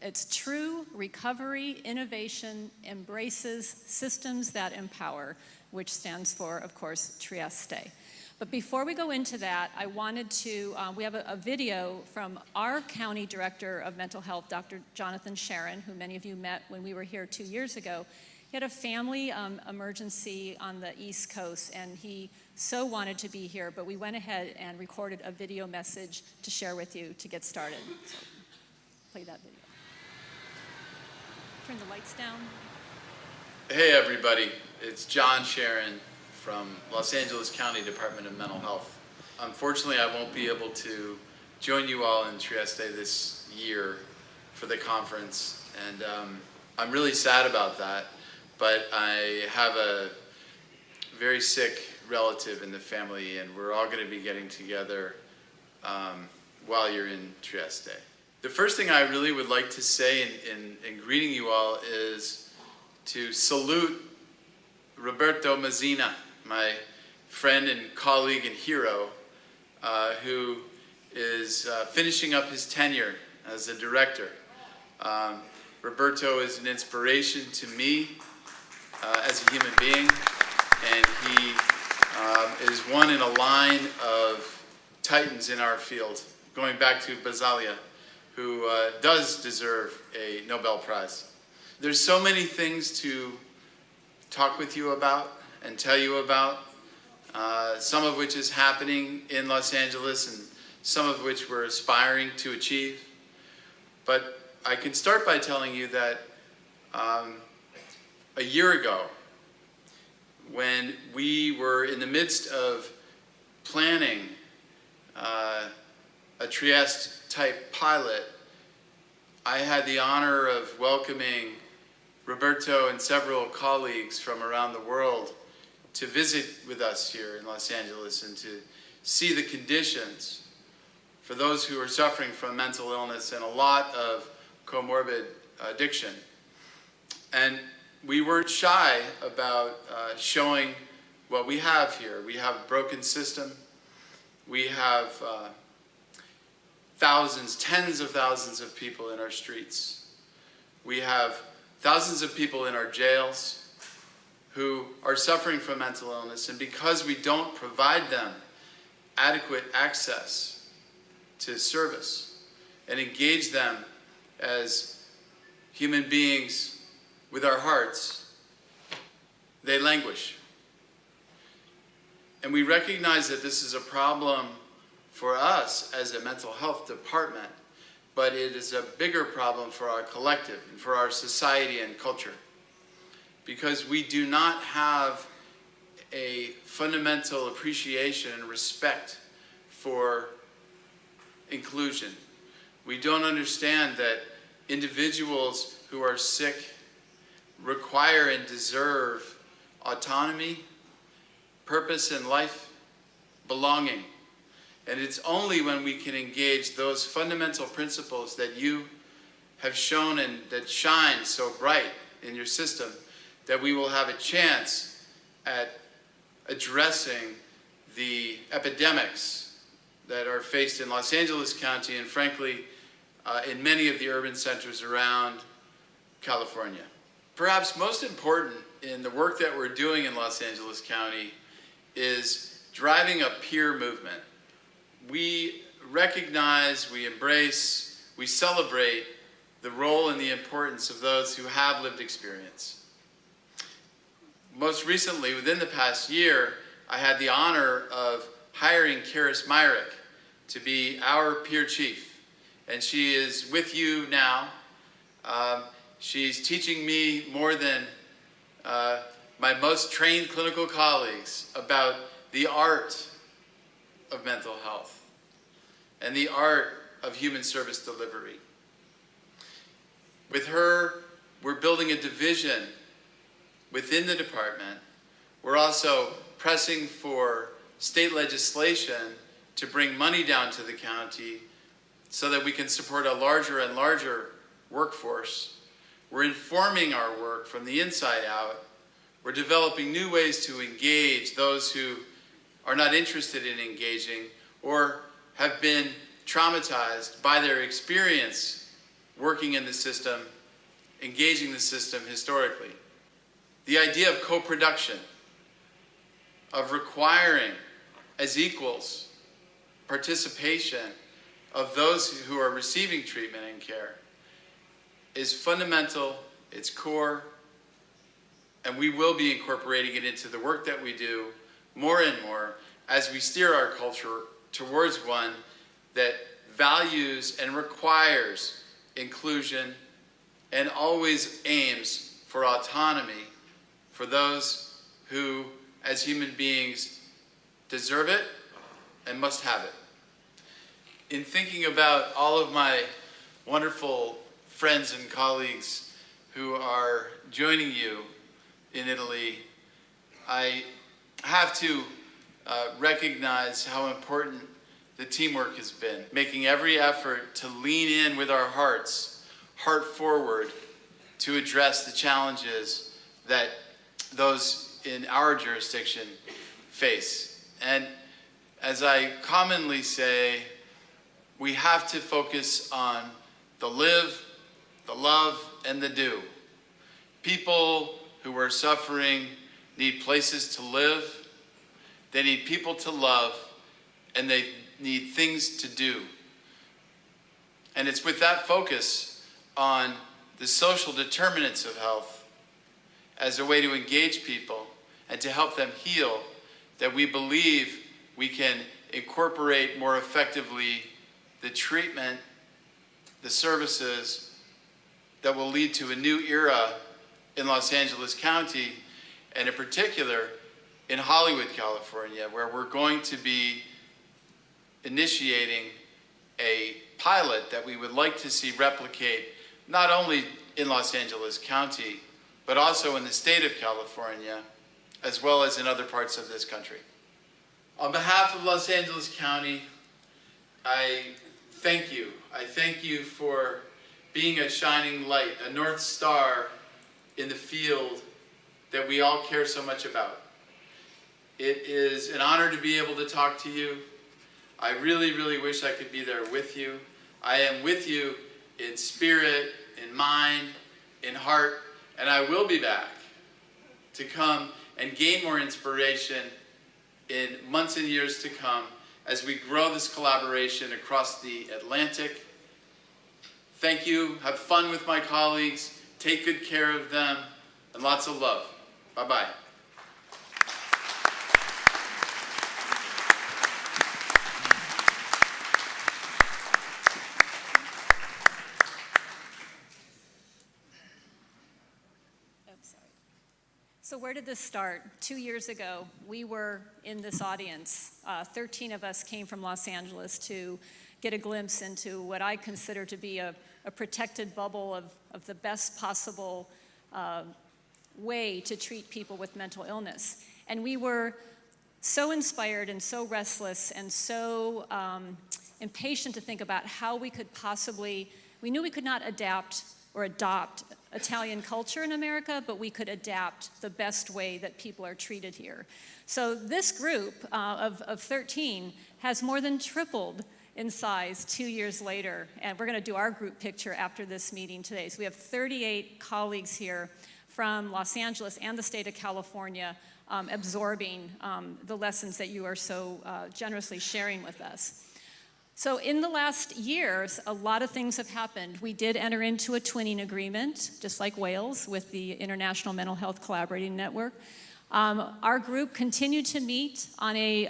It's True Recovery Innovation Embraces Systems That Empower, which stands for, of course, Trieste. But before we go into that, I wanted to, we have a video from our County Director of Mental Health, Dr. Jonathan Sharon, who many of you met when we were here 2 years ago. He had a family emergency on the East Coast, and he so wanted to be here, but we went ahead and recorded a video message to share with you to get started. So, play that video. Turn the lights down. Hey everybody, it's John Sharon from Los Angeles County Department of Mental Health. Unfortunately, I won't be able to join you all in Trieste this year for the conference, and I'm really sad about that, but I have a very sick relative in the family, and we're all going to be getting together while you're in Trieste. The first thing I really would like to say in greeting you all is to salute Roberto Mazzina, my friend and colleague and hero, who is finishing up his tenure as a director. Roberto is an inspiration to me as a human being, and he is one in a line of titans in our field, going back to Basaglia, who does deserve a Nobel Prize. There's so many things to talk with you about and tell you about, some of which is happening in Los Angeles and some of which we're aspiring to achieve. But I can start by telling you that a year ago, when we were in the midst of planning a Trieste-type pilot, I had the honor of welcoming Roberto and several colleagues from around the world to visit with us here in Los Angeles and to see the conditions for those who are suffering from mental illness and a lot of comorbid addiction. And we weren't shy about showing what we have here. We have a broken system. We have thousands, tens of thousands of people in our streets. We have thousands of people in our jails who are suffering from mental illness, and because we don't provide them adequate access to service and engage them as human beings with our hearts, they languish. And we recognize that this is a problem for us as a mental health department, but it is a bigger problem for our collective and for our society and culture, because we do not have a fundamental appreciation and respect for inclusion. We don't understand that individuals who are sick require and deserve autonomy, purpose in life, belonging. And it's only when we can engage those fundamental principles that you have shown and that shine so bright in your system that we will have a chance at addressing the epidemics that are faced in Los Angeles County and frankly in many of the urban centers around California. Perhaps most important in the work that we're doing in Los Angeles County is driving a peer movement. We recognize, we embrace, we celebrate the role and the importance of those who have lived experience. Most recently, within the past year, I had the honor of hiring Karis Myrick to be our peer chief. And she is with you now. She's teaching me more than my most trained clinical colleagues about the art of mental health and the art of human service delivery. With her, we're building a division within the department. We're also pressing for state legislation to bring money down to the county so that we can support a larger and larger workforce. We're informing our work from the inside out. We're developing new ways to engage those who are not interested in engaging or have been traumatized by their experience working in the system, engaging the system historically. The idea of co-production, of requiring as equals participation of those who are receiving treatment and care is fundamental, it's core, and we will be incorporating it into the work that we do more and more as we steer our culture towards one that values and requires inclusion and always aims for autonomy for those who, as human beings, deserve it and must have it. In thinking about all of my wonderful friends and colleagues who are joining you in Italy, I have to recognize how important the teamwork has been, making every effort to lean in with our hearts, heart forward, to address the challenges that those in our jurisdiction face. And as I commonly say, we have to focus on the live, the love, and the do. People who are suffering need places to live, they need people to love, and they need things to do. And it's with that focus on the social determinants of health as a way to engage people and to help them heal that we believe we can incorporate more effectively the treatment, the services that will lead to a new era in Los Angeles County, and in particular in Hollywood, California, where we're going to be initiating a pilot that we would like to see replicate not only in Los Angeles County, but also in the state of California, as well as in other parts of this country. On behalf of Los Angeles County, I thank you. I thank you for being a shining light, a North Star in the field that we all care so much about. It is an honor to be able to talk to you. I really, really wish I could be there with you. I am with you in spirit, in mind, in heart, and I will be back to come and gain more inspiration in months and years to come as we grow this collaboration across the Atlantic. Thank you. Have fun with my colleagues. Take good care of them, and lots of love. Bye-bye. So where did this start? 2 years ago, we were in this audience. 13 of us came from Los Angeles to get a glimpse into what I consider to be a protected bubble of the best possible way to treat people with mental illness. And we were so inspired and so restless and so impatient to think about how we could possibly, we knew we could not adapt or adopt Italian culture in America, but we could adapt the best way that people are treated here. So this group of 13 has more than tripled in size 2 years later, and we're going to do our group picture after this meeting today. So we have 38 colleagues here from Los Angeles and the state of California absorbing the lessons that you are so generously sharing with us. So in the last years, a lot of things have happened. We did enter into a twinning agreement, just like Wales, with the International Mental Health Collaborating Network. Our group continued to meet on a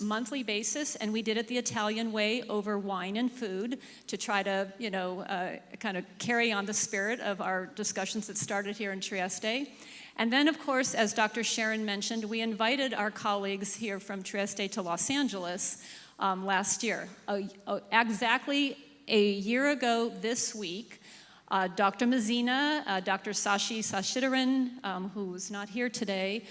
monthly basis, and we did it the Italian way over wine and food to try to, kind of carry on the spirit of our discussions that started here in Trieste. And then, of course, as Dr. Sharon mentioned, we invited our colleagues here from Trieste to Los Angeles last year. Exactly a year ago this week, Dr. Mazzina, Dr. Sashi Sashidaran, who is not here today,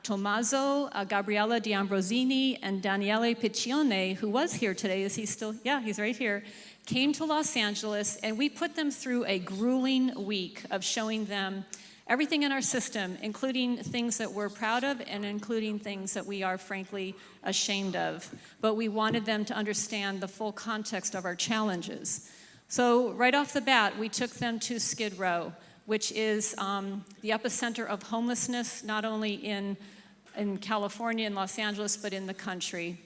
Tommaso, Gabriella D'Ambrosini, and Daniele Piccione, who was here today. Is he still? Yeah, he's right here. Came to Los Angeles, and we put them through a grueling week of showing them everything in our system, including things that we're proud of and including things that we are frankly ashamed of. But we wanted them to understand the full context of our challenges. So right off the bat, we took them to Skid Row, which is the epicenter of homelessness, not only in California and Los Angeles, but in the country.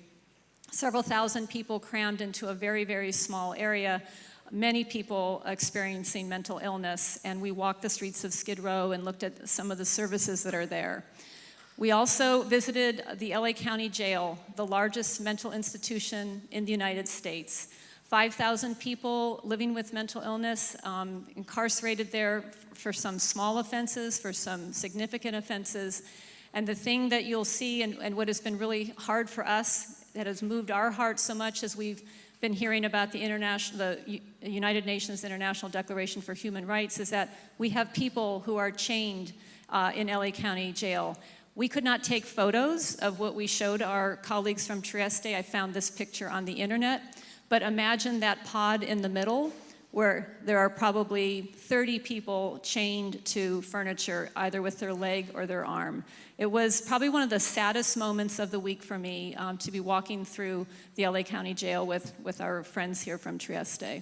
Several thousand people crammed into a very, very small area, many people experiencing mental illness, and we walked the streets of Skid Row and looked at some of the services that are there. We also visited the LA County Jail, the largest mental institution in the United States. 5,000 people living with mental illness, incarcerated there for some small offenses, for some significant offenses. And the thing that you'll see, and what has been really hard for us, that has moved our hearts so much as we've been hearing about the United Nations International Declaration for Human Rights, is that we have people who are chained in LA County Jail. We could not take photos of what we showed our colleagues from Trieste. I found this picture on the internet. But imagine that pod in the middle where there are probably 30 people chained to furniture, either with their leg or their arm. It was probably one of the saddest moments of the week for me to be walking through the LA County Jail with our friends here from Trieste.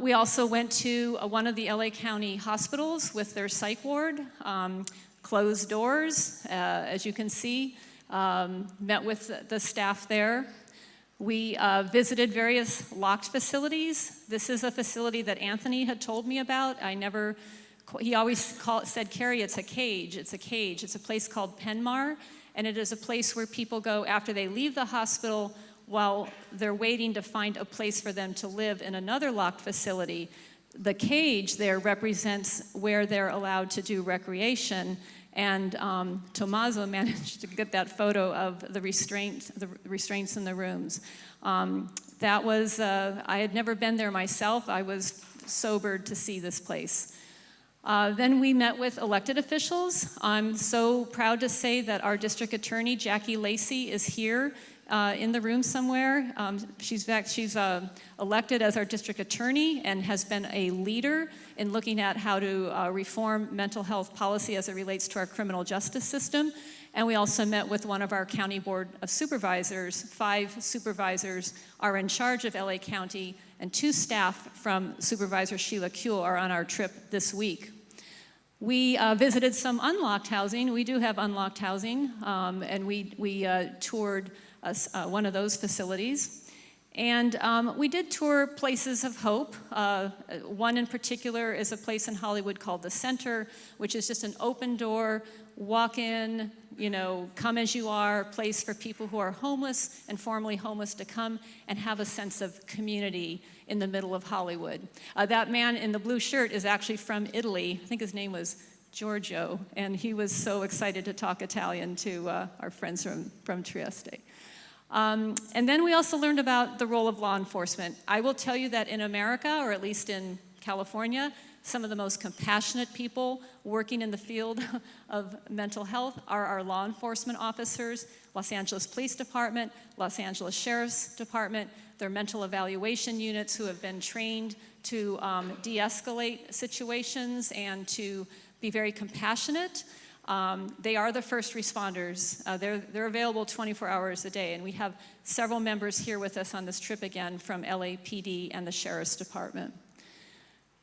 We also went to one of the LA County hospitals with their psych ward, closed doors, as you can see, met with the staff there. We visited various locked facilities. This is a facility that Anthony had told me about. He always said, Carrie, it's a cage. It's a cage. It's a place called Penmar, and it is a place where people go after they leave the hospital while they're waiting to find a place for them to live in another locked facility. The cage there represents where they're allowed to do recreation. And Tommaso managed to get that photo of the restraints in the rooms. That was, I had never been there myself. I was sobered to see this place. Then we met with elected officials. I'm so proud to say that our district attorney, Jackie Lacey, is here in the room somewhere. She's elected as our district attorney and has been a leader in looking at how to reform mental health policy as it relates to our criminal justice system. And we also met with one of our county board of supervisors. 5 supervisors are in charge of LA County, and 2 staff from Supervisor Sheila Kuehl are on our trip this week. We visited some unlocked housing. We do have unlocked housing, and we toured one of those facilities. And we did tour places of hope. One in particular is a place in Hollywood called The Center, which is just an open door, walk in, come as you are, place for people who are homeless and formerly homeless to come and have a sense of community in the middle of Hollywood. That man in the blue shirt is actually from Italy. I think his name was Giorgio, and he was so excited to talk Italian to our friends from Trieste. And then we also learned about the role of law enforcement. I will tell you that in America, or at least in California, some of the most compassionate people working in the field of mental health are our law enforcement officers, Los Angeles Police Department, Los Angeles Sheriff's Department, their mental evaluation units who have been trained to de-escalate situations and to be very compassionate. They are the first responders. They're available 24 hours a day, and we have several members here with us on this trip again from LAPD and the Sheriff's Department.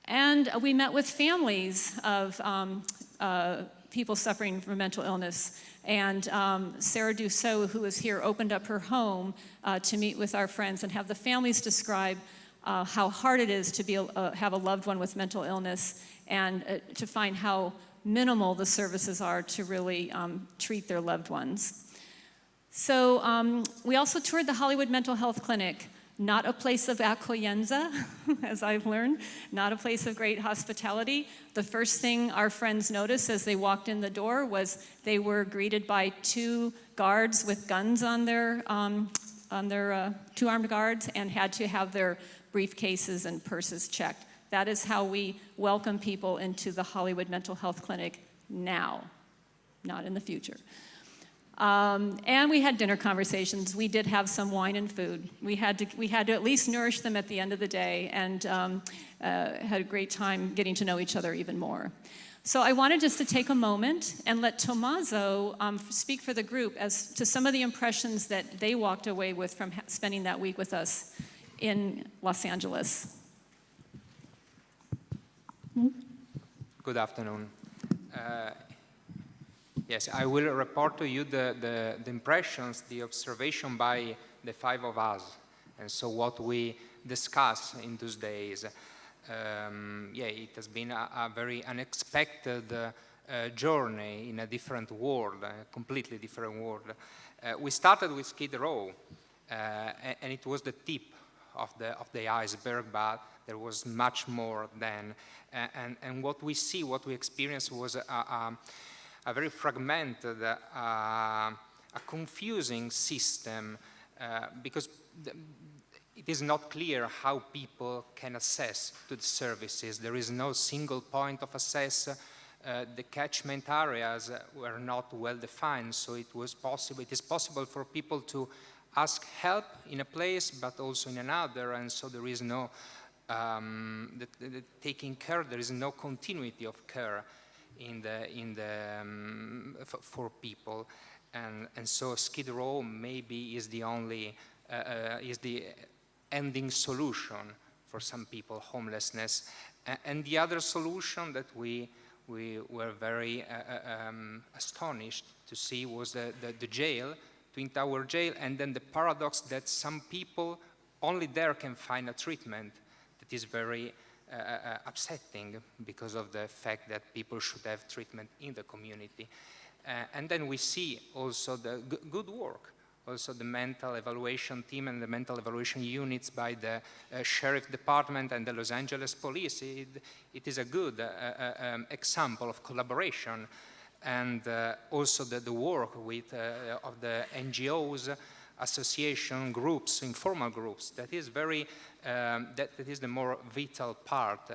And we met with families of people suffering from mental illness. And Sarah Dussault, who is here, opened up her home to meet with our friends and have the families describe how hard it is to have a loved one with mental illness and to find how minimal the services are to really treat their loved ones. So we also toured the Hollywood Mental Health Clinic. Not a place of accoglienza, as I've learned, not a place of great hospitality. The first thing our friends noticed as they walked in the door was they were greeted by 2 guards with guns on their 2 armed guards, and had to have their briefcases and purses checked. That is how we welcome people into the Hollywood Mental Health Clinic now, not in the future. And we had dinner conversations. We did have some wine and food. We had to at least nourish them at the end of the day, and had a great time getting to know each other even more. So I wanted just to take a moment and let Tommaso speak for the group as to some of the impressions that they walked away with from spending that week with us in Los Angeles. Good afternoon. Yes, I will report to you the impressions, the observation by the five of us, and so what we discuss in those days. It has been a very unexpected journey in a different world, a completely different world. We started with Skid Row, and it was the tip of the iceberg, but there was much more then. And what we see, what we experienced was a very fragmented, a confusing system, because it is not clear how people can access to the services. There is no single point of access. The catchment areas were not well defined, so it is possible for people to ask help in a place, but also in another, and so there is no taking care. There is no continuity of care for people, and so Skid Row maybe is the only is the ending solution for some people, homelessness. And the other solution that we were very astonished to see was the jail, Twin Tower Jail, and then the paradox that some people only there can find a treatment that is very upsetting because of the fact that people should have treatment in the community. And then we see also the good work, also the mental evaluation team and the mental evaluation units by the sheriff department and the Los Angeles police. It is a good example of collaboration, and also the work with of the NGOs, association groups, informal groups. That is very that is the more vital part.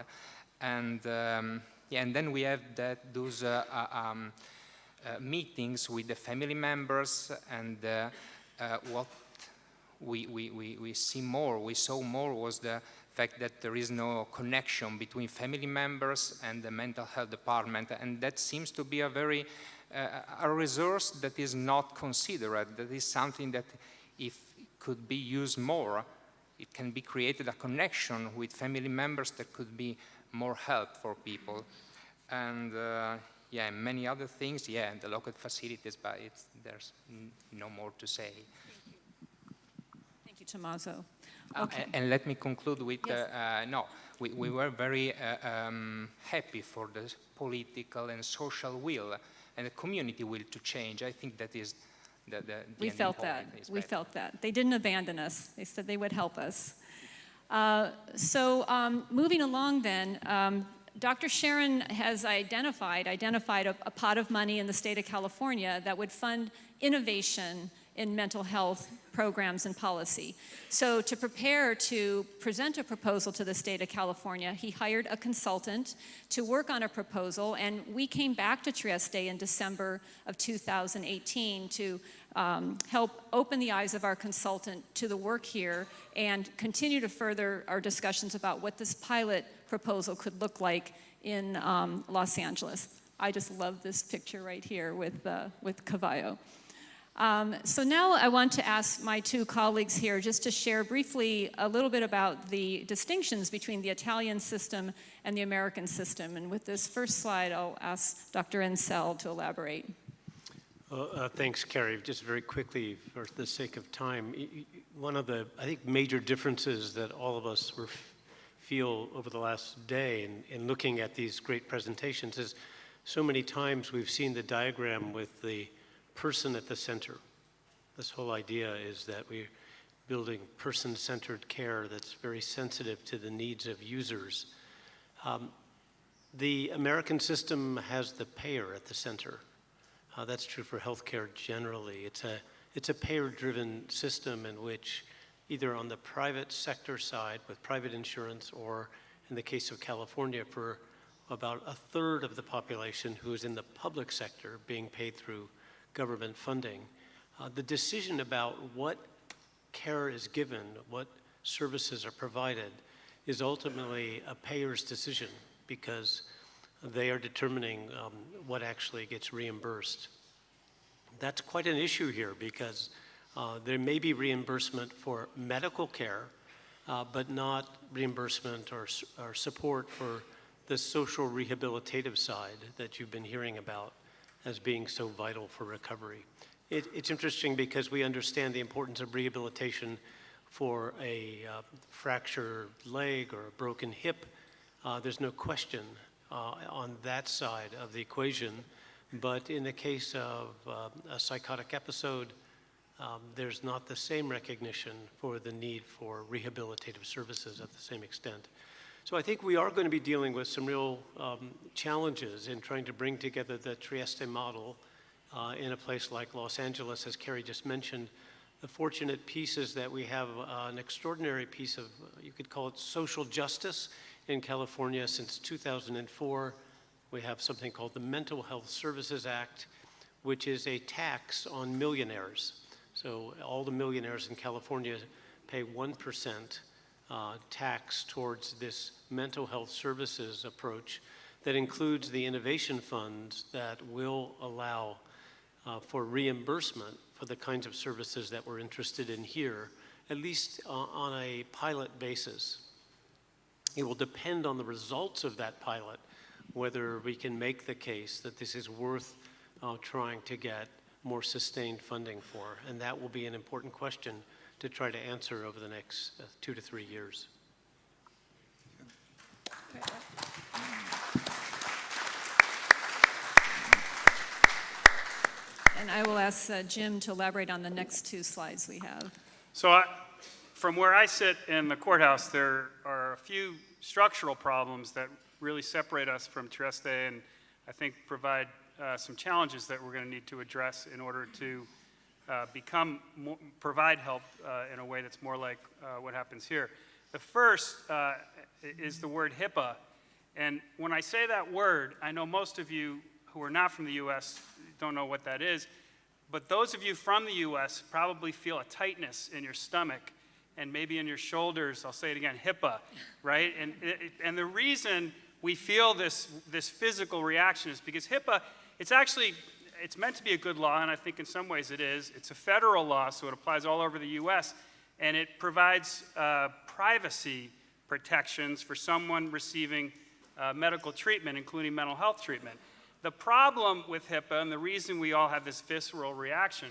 And and then we have those meetings with the family members, and what we saw more was the fact that there is no connection between family members and the mental health department, and that seems to be a very a resource that is not considered. That is something that, if it could be used more, it can be created a connection with family members that could be more help for people. And many other things, the local facilities, but there's no more to say. Thank you, Tommaso. Okay. And let me conclude with, yes. We were very happy for the political and social will and the community will to change. I think that is we felt that. We felt that. They didn't abandon us. They said they would help us. Moving along then, Dr. Sharon has identified a pot of money in the state of California that would fund innovation in mental health programs and policy. So to prepare to present a proposal to the state of California, he hired a consultant to work on a proposal, and we came back to Trieste in December of 2018 to help open the eyes of our consultant to the work here and continue to further our discussions about what this pilot proposal could look like in Los Angeles. I just love this picture right here with Cavallo. So now I want to ask my two colleagues here just to share briefly a little bit about the distinctions between the Italian system and the American system. And with this first slide, I'll ask Dr. Ensel to elaborate. Well, thanks, Carrie. Just very quickly, for the sake of time, one of the, I think, major differences that all of us feel over the last day in looking at these great presentations is so many times we've seen the diagram with the person at the center. This whole idea is that we're building person-centered care that's very sensitive to the needs of users. The American system has the payer at the center. That's true for healthcare generally. It's a payer-driven system in which, either on the private sector side with private insurance or in the case of California, for about a third of the population who is in the public sector being paid through government funding. The decision about what care is given, what services are provided, is ultimately a payer's decision because they are determining what actually gets reimbursed. That's quite an issue here because there may be reimbursement for medical care, but not reimbursement or support for the social rehabilitative side that you've been hearing about as being so vital for recovery. It's interesting because we understand the importance of rehabilitation for a fractured leg or a broken hip. There's no question on that side of the equation, but in the case of a psychotic episode, there's not the same recognition for the need for rehabilitative services at the same extent. So I think we are going to be dealing with some real challenges in trying to bring together the Trieste model in a place like Los Angeles, as Carrie just mentioned. The fortunate piece is that we have an extraordinary piece of, you could call it social justice in California. Since 2004, we have something called the Mental Health Services Act, which is a tax on millionaires. So all the millionaires in California pay 1% tax towards this mental health services approach that includes the innovation funds that will allow for reimbursement for the kinds of services that we're interested in here, at least on a pilot basis. It will depend on the results of that pilot whether we can make the case that this is worth trying to get more sustained funding for, and that will be an important question to try to answer over the next 2 to 3 years. And I will ask Jim to elaborate on the next 2 slides we have. So from where I sit in the courthouse, there are a few structural problems that really separate us from Trieste and I think provide some challenges that we're going to need to address in order to provide help in a way that's more like what happens here. The first is the word HIPAA. And when I say that word, I know most of you who are not from the U.S. don't know what that is, but those of you from the U.S. probably feel a tightness in your stomach and maybe in your shoulders. I'll say it again, HIPAA, right? And the reason we feel this physical reaction is because HIPAA, it's meant to be a good law, and I think in some ways it is. It's a federal law, so it applies all over the U.S., and it provides privacy protections for someone receiving medical treatment, including mental health treatment. The problem with HIPAA, and the reason we all have this visceral reaction,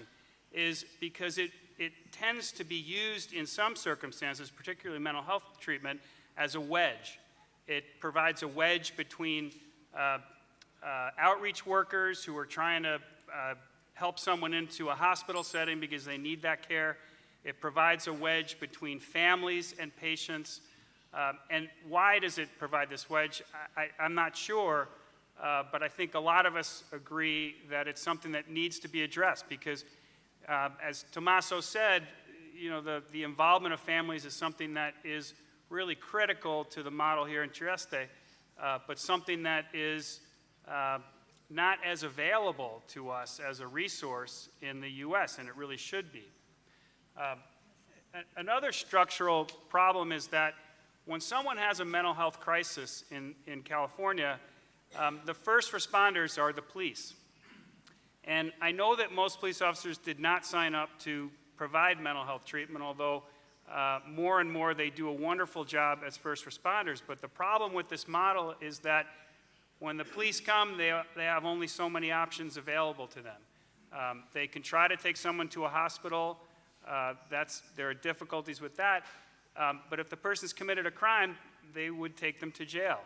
is because it tends to be used in some circumstances, particularly mental health treatment, as a wedge. It provides a wedge between outreach workers who are trying to help someone into a hospital setting because they need that care. It provides a wedge between families and patients. And why does it provide this wedge? I'm not sure, but I think a lot of us agree that it's something that needs to be addressed because, as Tommaso said, the involvement of families is something that is really critical to the model here in Trieste, but something that is not as available to us as a resource in the U.S., and it really should be. Another structural problem is that when someone has a mental health crisis in California, the first responders are the police. And I know that most police officers did not sign up to provide mental health treatment, although more and more they do a wonderful job as first responders. But the problem with this model is that when the police come, they have only so many options available to them. They can try to take someone to a hospital. There are difficulties with that. But if the person's committed a crime, they would take them to jail.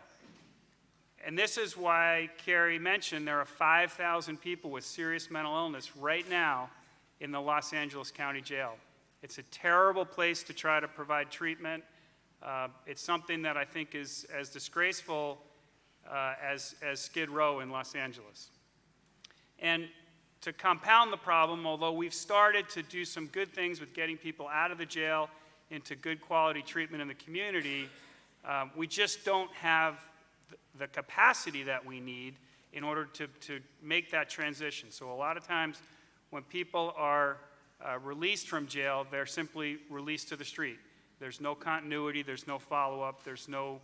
And this is why Carrie mentioned there are 5,000 people with serious mental illness right now in the Los Angeles County Jail. It's a terrible place to try to provide treatment. It's something that I think is as disgraceful as Skid Row in Los Angeles. And to compound the problem, although we've started to do some good things with getting people out of the jail into good quality treatment in the community, We just don't have the capacity that we need in order to make that transition. So a lot of times when people are released from jail, they're simply released to the street. There's no continuity, there's no follow-up, there's no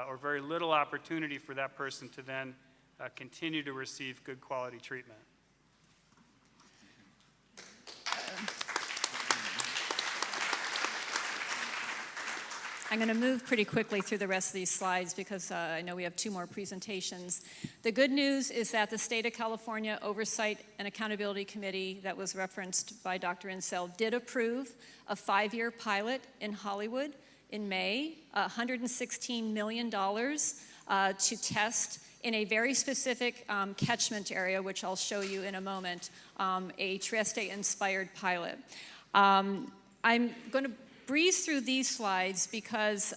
or very little opportunity for that person to then continue to receive good quality treatment. I'm going to move pretty quickly through the rest of these slides because I know we have 2 more presentations. The good news is that the State of California Oversight and Accountability Committee that was referenced by Dr. Insel did approve a 5-year pilot in Hollywood in May, $116 million to test in a very specific catchment area, which I'll show you in a moment, a Trieste-inspired pilot. I'm going to breeze through these slides because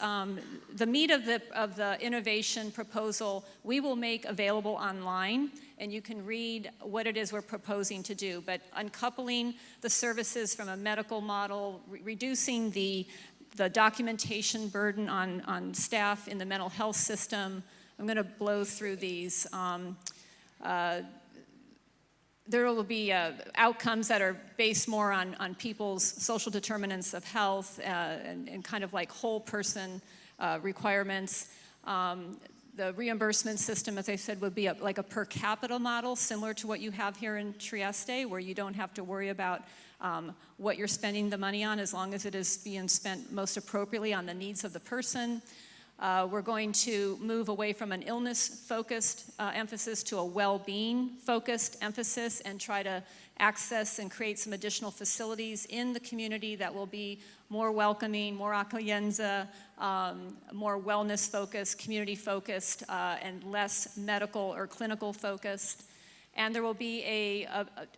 the meat of the innovation proposal we will make available online, and you can read what it is we're proposing to do. But uncoupling the services from a medical model, reducing the documentation burden on staff in the mental health system. I'm going to blow through these. There will be outcomes that are based more on people's social determinants of health and kind of like whole person requirements. The reimbursement system, as I said, would be like a per capita model, similar to what you have here in Trieste, where you don't have to worry about what you're spending the money on as long as it is being spent most appropriately on the needs of the person. We're going to move away from an illness-focused emphasis to a well-being-focused emphasis and try to access and create some additional facilities in the community that will be more welcoming, more accoglienza, more wellness-focused, community-focused, and less medical or clinical-focused. And there will be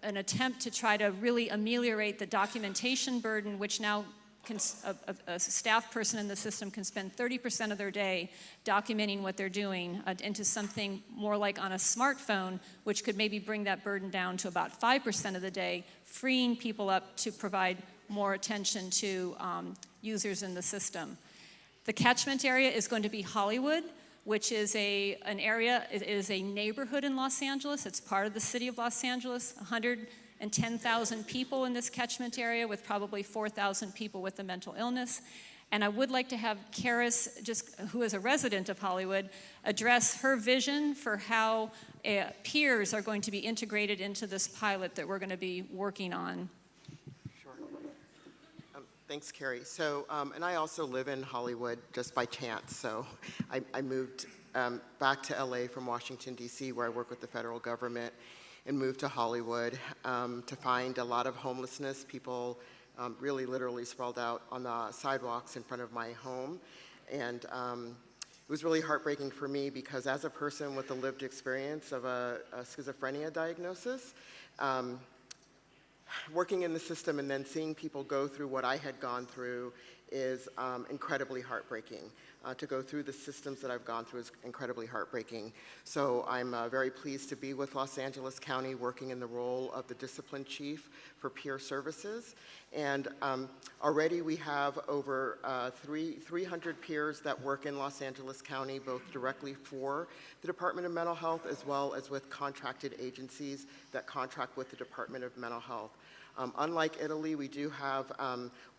an attempt to try to really ameliorate the documentation burden, which now a staff person in the system can spend 30% of their day documenting what they're doing into something more like on a smartphone, which could maybe bring that burden down to about 5% of the day, freeing people up to provide more attention to users in the system. The catchment area is going to be Hollywood, which is an area, it is a neighborhood in Los Angeles. It's part of the city of Los Angeles, 110,000 people in this catchment area with probably 4,000 people with a mental illness. And I would like to have Karis, who is a resident of Hollywood, address her vision for how peers are going to be integrated into this pilot that we're going to be working on. Sure. Thanks, Carrie. So, and I also live in Hollywood just by chance. So I moved back to LA from Washington, D.C., where I work with the federal government, and moved to Hollywood to find a lot of homelessness, people really literally sprawled out on the sidewalks in front of my home. And it was really heartbreaking for me because as a person with the lived experience of a schizophrenia diagnosis, working in the system and then seeing people go through what I had gone through is incredibly heartbreaking. To go through the systems that I've gone through is incredibly heartbreaking. So I'm very pleased to be with Los Angeles County working in the role of the discipline chief for peer services. And already we have over 300 peers that work in Los Angeles County, both directly for the Department of Mental Health as well as with contracted agencies that contract with the Department of Mental Health. Unlike Italy, we do have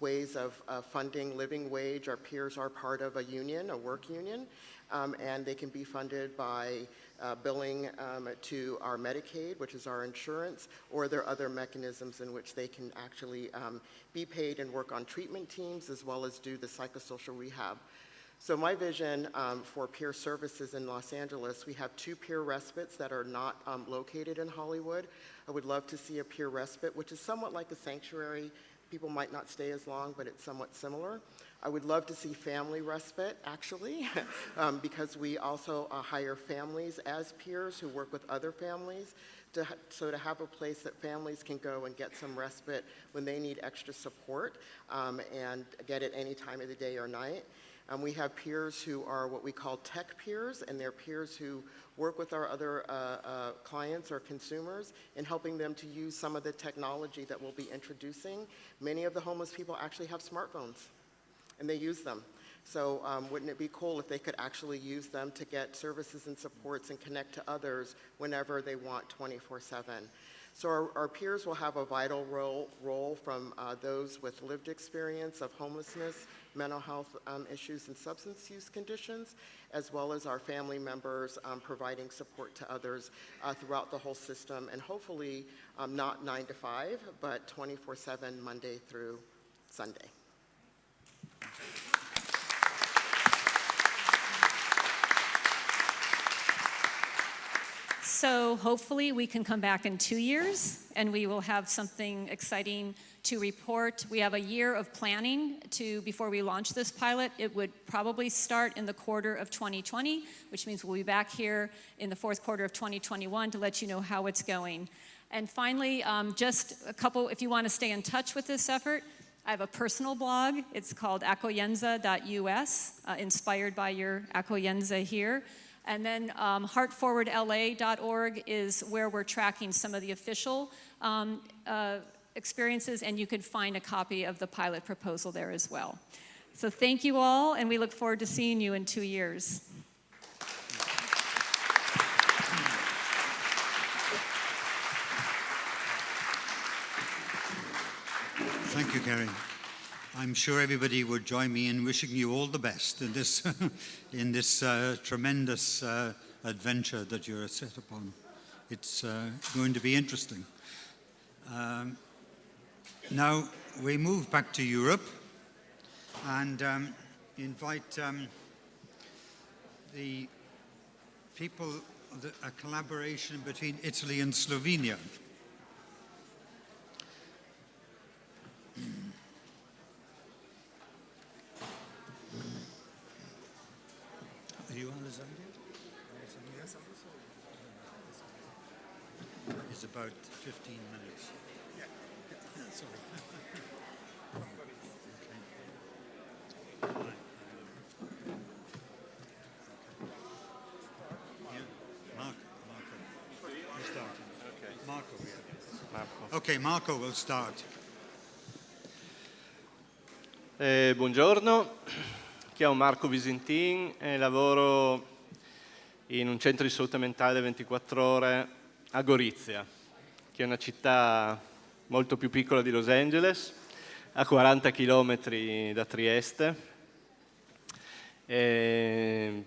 ways of funding living wage. Our peers are part of a union, a work union, and they can be funded by billing to our Medicaid, which is our insurance, or there are other mechanisms in which they can actually be paid and work on treatment teams as well as do the psychosocial rehab. So my vision for peer services in Los Angeles, we have 2 peer respites that are not located in Hollywood. I would love to see a peer respite, which is somewhat like a sanctuary. People might not stay as long, but it's somewhat similar. I would love to see family respite, actually, because we also hire families as peers who work with other families, so to have a place that families can go and get some respite when they need extra support and get it any time of the day or night. We have peers who are what we call tech peers, and they're peers who work with our other clients or consumers in helping them to use some of the technology that we'll be introducing. Many of the homeless people actually have smartphones, and they use them. So wouldn't it be cool if they could actually use them to get services and supports and connect to others whenever they want 24/7? So our peers will have a vital role from those with lived experience of homelessness, mental health issues, and substance use conditions, as well as our family members providing support to others throughout the whole system, and hopefully not 9 to 5, but 24/7, Monday through Sunday. So hopefully we can come back in 2 years and we will have something exciting to report. We have a year of planning before we launch this pilot. It would probably start in the quarter of 2020, which means we'll be back here in the fourth quarter of 2021 to let you know how it's going. And finally, just a couple, if you want to stay in touch with this effort, I have a personal blog. It's called akoyenza.us, inspired by your akoyenza here. And then heartforwardla.org is where we're tracking some of the official experiences, and you can find a copy of the pilot proposal there as well. So thank you all, and we look forward to seeing you in 2 years. Thank you, Kerry. I'm sure everybody would join me in wishing you all the best in this, in this tremendous adventure that you're set upon. It's going to be interesting. Now, we move back to Europe and invite the people, a collaboration between Italy and Slovenia. Are you Alessandro? It's about 15 minutes. Yeah. Sorry. Okay. Yeah. Marco. You start. Okay. Marco, yeah. Okay, Marco will start. Buongiorno, mi chiamo Marco Visintin e lavoro in un centro di salute mentale 24 ore a Gorizia, che è una città molto più piccola di Los Angeles, a 40 km da Trieste. E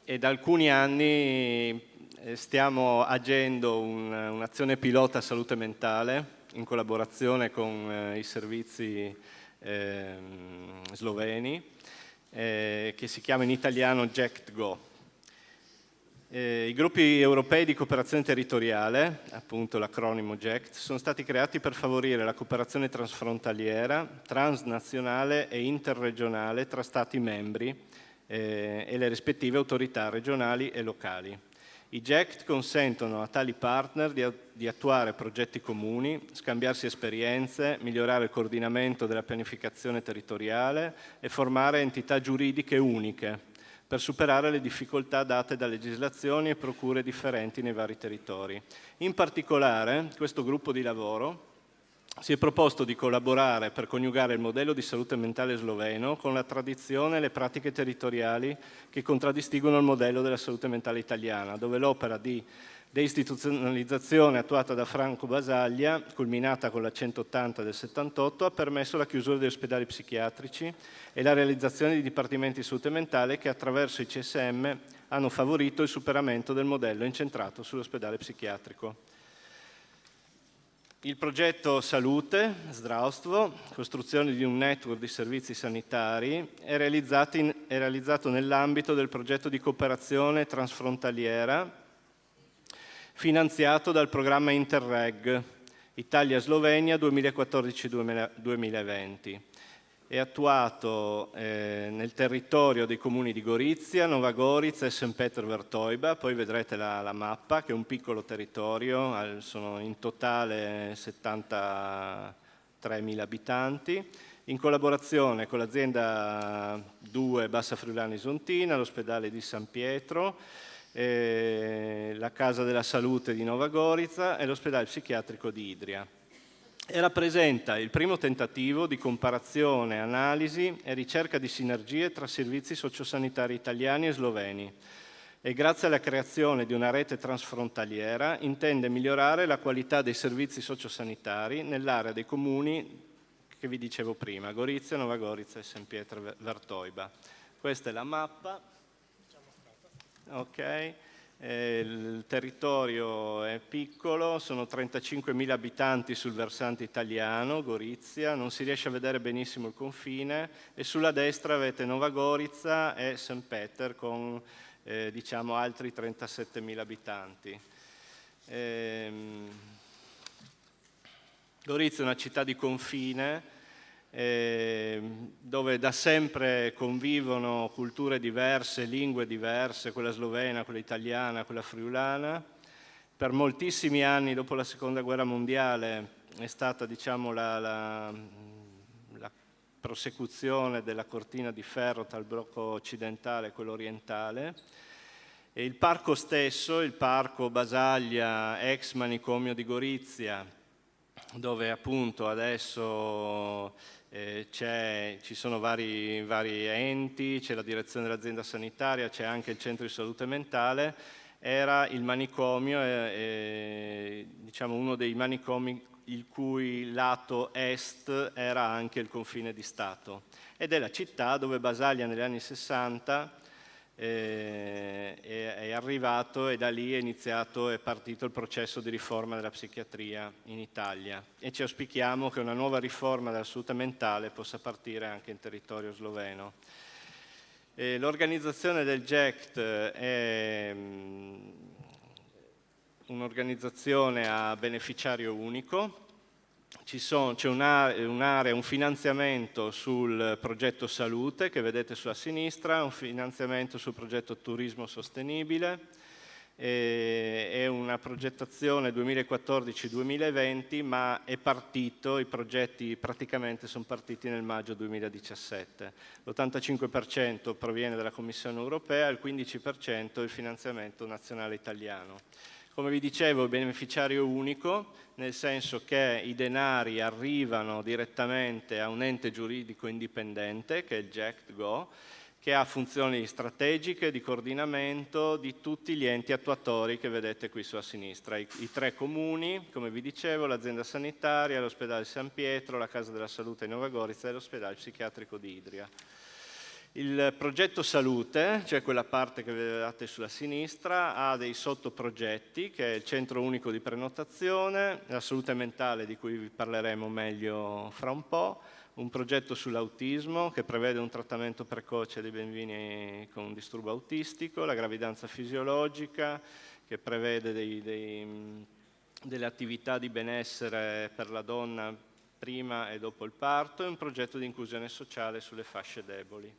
da alcuni anni stiamo agendo un'azione pilota salute mentale in collaborazione con i servizi sloveni, che si chiama in italiano GECT-Go. I gruppi europei di cooperazione territoriale, appunto l'acronimo GECT, sono stati creati per favorire la cooperazione transfrontaliera, transnazionale e interregionale tra Stati membri e le rispettive autorità regionali e locali. I GECT consentono a tali partner di attuare progetti comuni, scambiarsi esperienze, migliorare il coordinamento della pianificazione territoriale e formare entità giuridiche uniche per superare le difficoltà date da legislazioni e procure differenti nei vari territori. In particolare, questo gruppo di lavoro si è proposto di collaborare per coniugare il modello di salute mentale sloveno con la tradizione e le pratiche territoriali che contraddistinguono il modello della salute mentale italiana, dove l'opera di deistituzionalizzazione attuata da Franco Basaglia, culminata con la 180 del 78, ha permesso la chiusura degli ospedali psichiatrici e la realizzazione di dipartimenti di salute mentale che attraverso i CSM hanno favorito il superamento del modello incentrato sull'ospedale psichiatrico. Il progetto Salute, Zdravstvo, costruzione di un network di servizi sanitari, è realizzato nell'ambito del progetto di cooperazione transfrontaliera finanziato dal programma Interreg Italia-Slovenia 2014-2020. È attuato nel territorio dei comuni di Gorizia, Nova Gorica e St. Peter Vertojba, poi vedrete la mappa che è un piccolo territorio, sono in totale 73.000 abitanti, in collaborazione con l'azienda 2 Bassa Friulana Isontina, l'ospedale di San Pietro, la Casa della Salute di Nova Gorica e l'ospedale psichiatrico di Idria. e rappresenta il primo tentativo di comparazione, analisi e ricerca di sinergie tra servizi sociosanitari italiani e sloveni e grazie alla creazione di una rete transfrontaliera intende migliorare la qualità dei servizi sociosanitari nell'area dei comuni che vi dicevo prima, Gorizia, Nova Gorica e San Pietro Vertoiba. Questa è la mappa. Ok. Il territorio è piccolo, sono 35.000 abitanti sul versante italiano, Gorizia, non si riesce a vedere benissimo il confine e sulla destra avete Nova Gorica e St. Peter con diciamo altri 37.000 abitanti. Gorizia è una città di confine dove da sempre convivono culture diverse, lingue diverse, quella slovena, quella italiana, quella friulana. Per moltissimi anni dopo la Seconda Guerra Mondiale è stata diciamo, la prosecuzione della cortina di ferro tra il blocco occidentale e quello orientale. E il parco stesso, il parco Basaglia, ex manicomio di Gorizia, dove appunto adesso ci sono vari enti, c'è la direzione dell'azienda sanitaria, c'è anche il centro di salute mentale, era il manicomio, diciamo uno dei manicomi il cui lato est era anche il confine di Stato. Ed è la città dove Basaglia negli anni 60 è arrivato e da lì è partito il processo di riforma della psichiatria in Italia e ci auspichiamo che una nuova riforma della salute mentale possa partire anche in territorio sloveno. L'organizzazione del GECT è un'organizzazione a beneficiario unico. C'è un'area, un finanziamento sul progetto Salute che vedete sulla sinistra, un finanziamento sul progetto Turismo Sostenibile, è una progettazione 2014-2020 ma è partito, i progetti praticamente sono partiti nel maggio 2017. L'85% proviene dalla Commissione europea, il 15% il finanziamento nazionale italiano. Come vi dicevo, è beneficiario unico, nel senso che i denari arrivano direttamente a un ente giuridico indipendente, che è il GECT-Go, che ha funzioni strategiche di coordinamento di tutti gli enti attuatori che vedete qui sulla sinistra. I 3 comuni, come vi dicevo, l'azienda sanitaria, l'ospedale San Pietro, la Casa della Salute di Nova Gorica e l'ospedale psichiatrico di Idria. Il progetto Salute, cioè quella parte che vedete sulla sinistra, ha dei sottoprogetti, che è il centro unico di prenotazione, la salute mentale di cui vi parleremo meglio fra un po', un progetto sull'autismo che prevede un trattamento precoce dei bambini con un disturbo autistico, la gravidanza fisiologica che prevede delle attività di benessere per la donna prima e dopo il parto e un progetto di inclusione sociale sulle fasce deboli.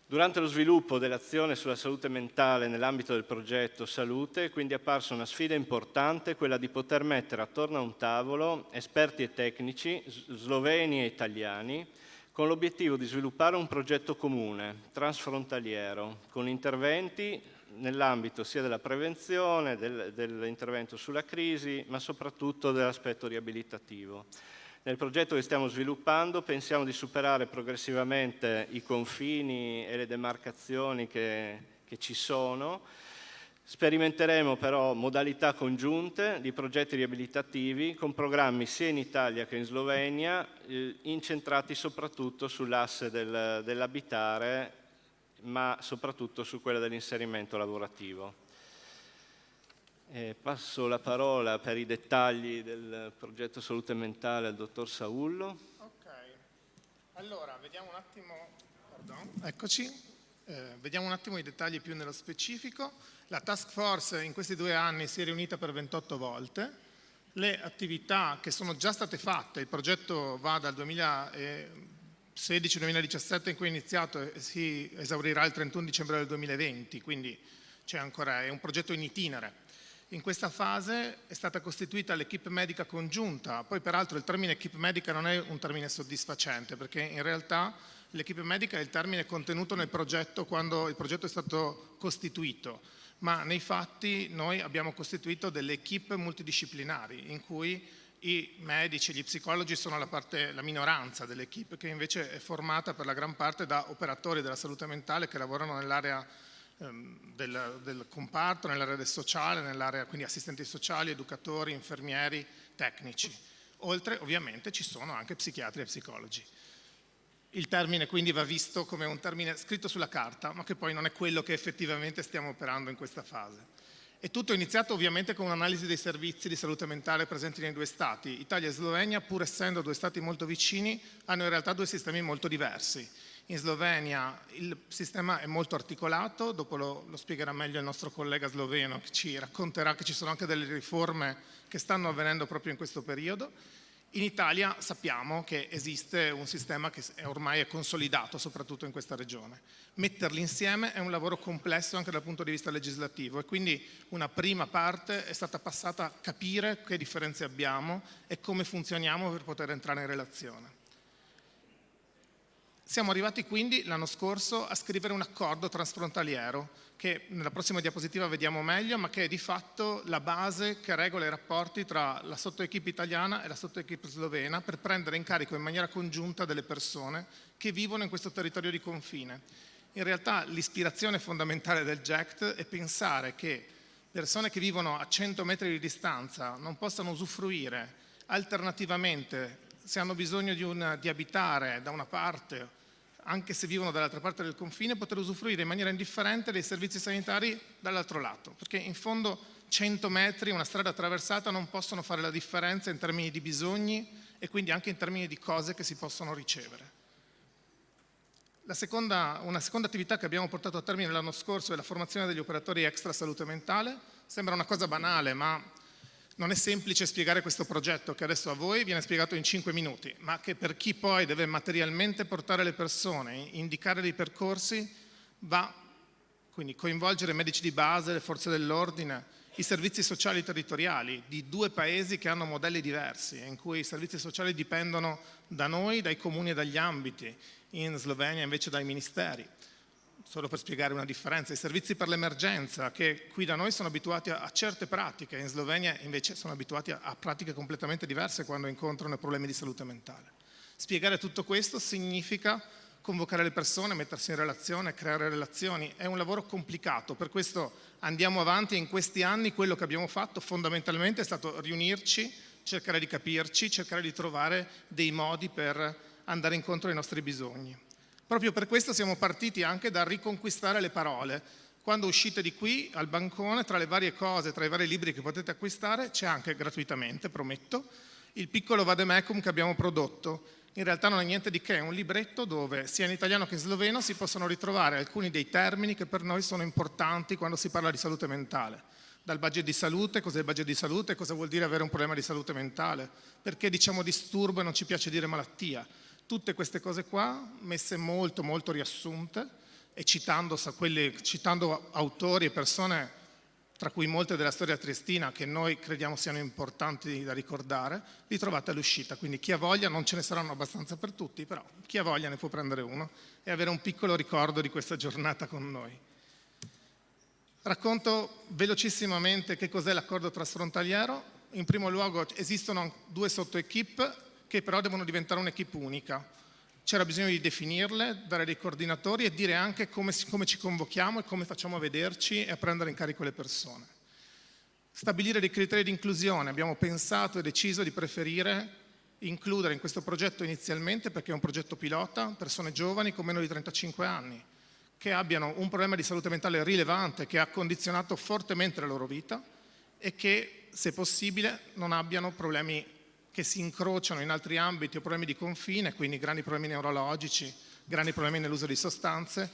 Durante lo sviluppo dell'azione sulla salute mentale nell'ambito del progetto Salute, quindi è apparsa una sfida importante, quella di poter mettere attorno a un tavolo esperti e tecnici, sloveni e italiani, con l'obiettivo di sviluppare un progetto comune, transfrontaliero, con interventi nell'ambito sia della prevenzione, dell'intervento sulla crisi, ma soprattutto dell'aspetto riabilitativo. Nel progetto che stiamo sviluppando pensiamo di superare progressivamente i confini e le demarcazioni che ci sono. Sperimenteremo però modalità congiunte di progetti riabilitativi con programmi sia in Italia che in Slovenia, incentrati soprattutto sull'asse dell'abitare, ma soprattutto su quella dell'inserimento lavorativo. Passo la parola per i dettagli del progetto Salute Mentale al dottor Saullo. Ok, allora vediamo un attimo, eccoci, vediamo un attimo i dettagli più nello specifico. La task force in questi 2 anni si è riunita per 28 volte, le attività che sono già state fatte, il progetto va dal 2016-2017 in cui è iniziato e si esaurirà il 31 dicembre del 2020, quindi c'è ancora, è un progetto in itinere. In questa fase è stata costituita l'equipe medica congiunta, poi peraltro il termine equipe medica non è un termine soddisfacente perché in realtà l'equipe medica è il termine contenuto nel progetto quando il progetto è stato costituito, ma nei fatti noi abbiamo costituito delle equipe multidisciplinari in cui I medici, gli psicologi sono la minoranza dell'equipe, che invece è formata per la gran parte da operatori della salute mentale che lavorano nell'area del comparto, nell'area del sociale, quindi assistenti sociali, educatori, infermieri, tecnici. Oltre, ovviamente, ci sono anche psichiatri e psicologi. Il termine quindi va visto come un termine scritto sulla carta, ma che poi non è quello che effettivamente stiamo operando in questa fase. E tutto è iniziato ovviamente con un'analisi dei servizi di salute mentale presenti nei due stati. Italia e Slovenia, pur essendo due stati molto vicini, hanno in realtà due sistemi molto diversi. In Slovenia il sistema è molto articolato, dopo lo spiegherà meglio il nostro collega sloveno, che ci racconterà che ci sono anche delle riforme che stanno avvenendo proprio in questo periodo. In Italia sappiamo che esiste un sistema che ormai è consolidato, soprattutto in questa regione. Metterli insieme è un lavoro complesso anche dal punto di vista legislativo e quindi una prima parte è stata passata a capire che differenze abbiamo e come funzioniamo per poter entrare in relazione. Siamo arrivati quindi l'anno scorso a scrivere un accordo transfrontaliero che nella prossima diapositiva vediamo meglio, ma che è di fatto la base che regola i rapporti tra la sottoequipe italiana e la sottoequipe slovena per prendere in carico in maniera congiunta delle persone che vivono in questo territorio di confine. In realtà l'ispirazione fondamentale del GECT è pensare che persone che vivono a 100 metri di distanza non possano usufruire alternativamente, se hanno bisogno di abitare da una parte, anche se vivono dall'altra parte del confine, poter usufruire in maniera indifferente dei servizi sanitari dall'altro lato, perché in fondo 100 metri, una strada attraversata, non possono fare la differenza in termini di bisogni e quindi anche in termini di cose che si possono ricevere. Una seconda attività che abbiamo portato a termine l'anno scorso è la formazione degli operatori extra salute mentale. Sembra una cosa banale, ma non è semplice spiegare questo progetto che adesso a voi viene spiegato in 5 minuti, ma che per chi poi deve materialmente portare le persone, indicare dei percorsi, va quindi coinvolgere medici di base, le forze dell'ordine, i servizi sociali territoriali di due paesi che hanno modelli diversi, in cui i servizi sociali dipendono da noi, dai comuni e dagli ambiti, in Slovenia invece dai ministeri. Solo per spiegare una differenza, i servizi per l'emergenza, che qui da noi sono abituati a certe pratiche, in Slovenia invece sono abituati a pratiche completamente diverse quando incontrano problemi di salute mentale. Spiegare tutto questo significa convocare le persone, mettersi in relazione, creare relazioni. È un lavoro complicato, per questo andiamo avanti e in questi anni quello che abbiamo fatto fondamentalmente è stato riunirci, cercare di capirci, cercare di trovare dei modi per andare incontro ai nostri bisogni. Proprio per questo siamo partiti anche da riconquistare le parole. Quando uscite di qui, al bancone, tra le varie cose, tra i vari libri che potete acquistare, c'è anche gratuitamente, prometto, il piccolo vademecum che abbiamo prodotto. In realtà non è niente di che, è un libretto dove sia in italiano che in sloveno si possono ritrovare alcuni dei termini che per noi sono importanti quando si parla di salute mentale. Dal budget di salute, cos'è il budget di salute, cosa vuol dire avere un problema di salute mentale, perché diciamo disturbo e non ci piace dire malattia. Tutte queste cose qua, messe molto molto riassunte e citando autori e persone, tra cui molte della storia triestina che noi crediamo siano importanti da ricordare, li trovate all'uscita. Quindi chi ha voglia, non ce ne saranno abbastanza per tutti, però chi ha voglia ne può prendere uno e avere un piccolo ricordo di questa giornata con noi. Racconto velocissimamente che cos'è l'accordo transfrontaliero. In primo luogo esistono due sottoequipe che però devono diventare un'equipe unica. C'era bisogno di definirle, dare dei coordinatori e dire anche come ci convochiamo e come facciamo a vederci e a prendere in carico le persone. Stabilire dei criteri di inclusione. Abbiamo pensato e deciso di preferire includere in questo progetto inizialmente, perché è un progetto pilota, persone giovani con meno di 35 anni, che abbiano un problema di salute mentale rilevante che ha condizionato fortemente la loro vita e che, se possibile, non abbiano problemi che si incrociano in altri ambiti o problemi di confine, quindi grandi problemi neurologici, grandi problemi nell'uso di sostanze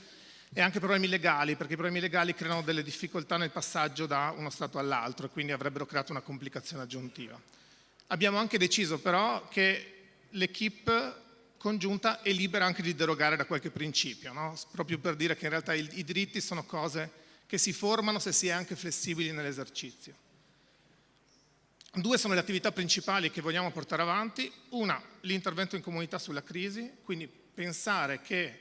e anche problemi legali, perché i problemi legali creano delle difficoltà nel passaggio da uno stato all'altro e quindi avrebbero creato una complicazione aggiuntiva. Abbiamo anche deciso però che l'equipe congiunta è libera anche di derogare da qualche principio, no? Proprio per dire che in realtà i diritti sono cose che si formano se si è anche flessibili nell'esercizio. Due sono le attività principali che vogliamo portare avanti. Una, l'intervento in comunità sulla crisi, quindi pensare che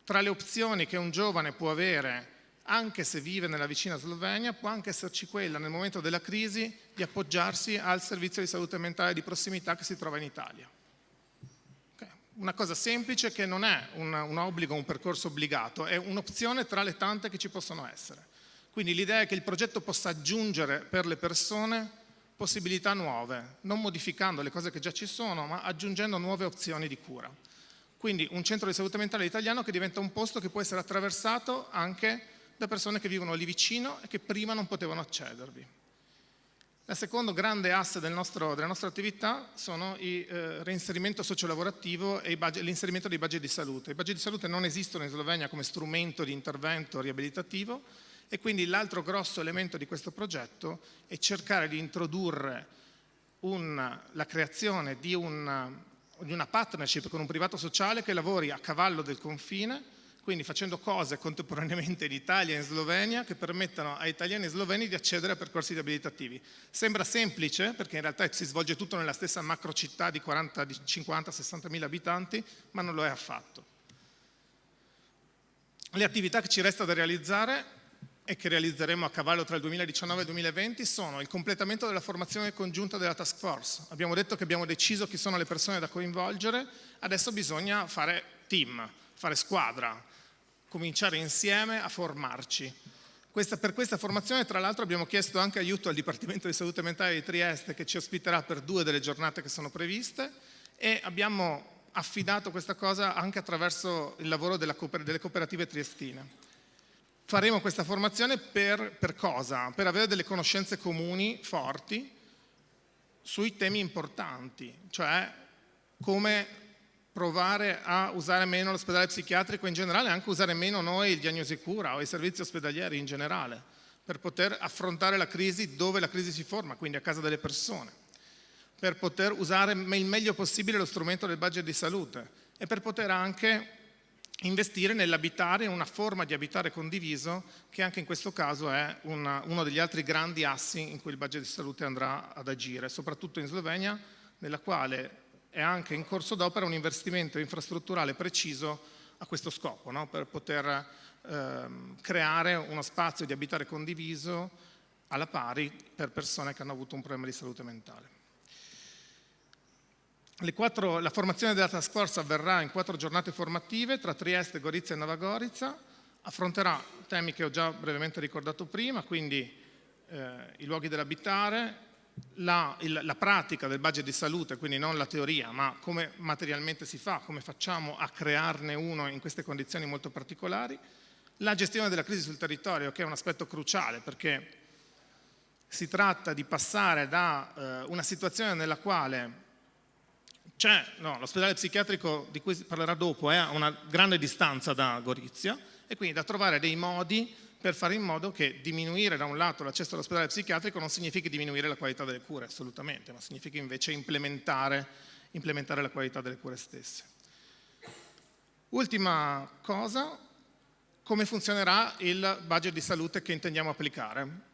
tra le opzioni che un giovane può avere anche se vive nella vicina Slovenia, può anche esserci quella nel momento della crisi di appoggiarsi al servizio di salute mentale di prossimità che si trova in Italia. Una cosa semplice che non è un obbligo, un percorso obbligato, è un'opzione tra le tante che ci possono essere. Quindi l'idea è che il progetto possa aggiungere per le persone possibilità nuove, non modificando le cose che già ci sono, ma aggiungendo nuove opzioni di cura. Quindi un centro di salute mentale italiano che diventa un posto che può essere attraversato anche da persone che vivono lì vicino e che prima non potevano accedervi. Il secondo grande asse della nostra attività sono il reinserimento sociolavorativo e l'inserimento dei budget di salute. I budget di salute non esistono in Slovenia come strumento di intervento riabilitativo e quindi l'altro grosso elemento di questo progetto è cercare di introdurre la creazione di una partnership con un privato sociale che lavori a cavallo del confine, quindi facendo cose contemporaneamente in Italia e in Slovenia che permettano ai italiani e sloveni di accedere a percorsi riabilitativi. Sembra semplice, perché in realtà si svolge tutto nella stessa macro città di 40, 50, 60 mila abitanti, ma non lo è affatto. Le attività che ci resta da realizzare e che realizzeremo a cavallo tra il 2019 e il 2020 sono il completamento della formazione congiunta della task force. Abbiamo detto che abbiamo deciso chi sono le persone da coinvolgere, adesso bisogna fare team, fare squadra, cominciare insieme a formarci. Per questa formazione, tra l'altro, abbiamo chiesto anche aiuto al Dipartimento di Salute Mentale di Trieste, che ci ospiterà per 2 delle giornate che sono previste, e abbiamo affidato questa cosa anche attraverso il lavoro delle cooperative triestine. Faremo questa formazione per cosa? Per avere delle conoscenze comuni forti sui temi importanti, cioè come provare a usare meno l'ospedale psichiatrico in generale, anche usare meno noi il diagnosi cura o i servizi ospedalieri in generale, per poter affrontare la crisi dove la crisi si forma, quindi a casa delle persone, per poter usare il meglio possibile lo strumento del budget di salute e per poter anche investire nell'abitare, una forma di abitare condiviso che anche in questo caso è uno degli altri grandi assi in cui il budget di salute andrà ad agire, soprattutto in Slovenia, nella quale è anche in corso d'opera un investimento infrastrutturale preciso a questo scopo, no? Per poter creare uno spazio di abitare condiviso alla pari per persone che hanno avuto un problema di salute mentale. La formazione della task force avverrà in 4 giornate formative tra Trieste, Gorizia e Nova Gorica, affronterà temi che ho già brevemente ricordato prima, quindi i luoghi dell'abitare, la pratica del budget di salute, quindi non la teoria, ma come materialmente si fa, come facciamo a crearne uno in queste condizioni molto particolari, la gestione della crisi sul territorio, che è un aspetto cruciale, perché si tratta di passare da una situazione nella quale l'ospedale psichiatrico di cui si parlerà dopo è a una grande distanza da Gorizia e quindi da trovare dei modi per fare in modo che diminuire da un lato l'accesso all'ospedale psichiatrico non significhi diminuire la qualità delle cure, assolutamente, ma significa invece implementare la qualità delle cure stesse. Ultima cosa, come funzionerà il budget di salute che intendiamo applicare?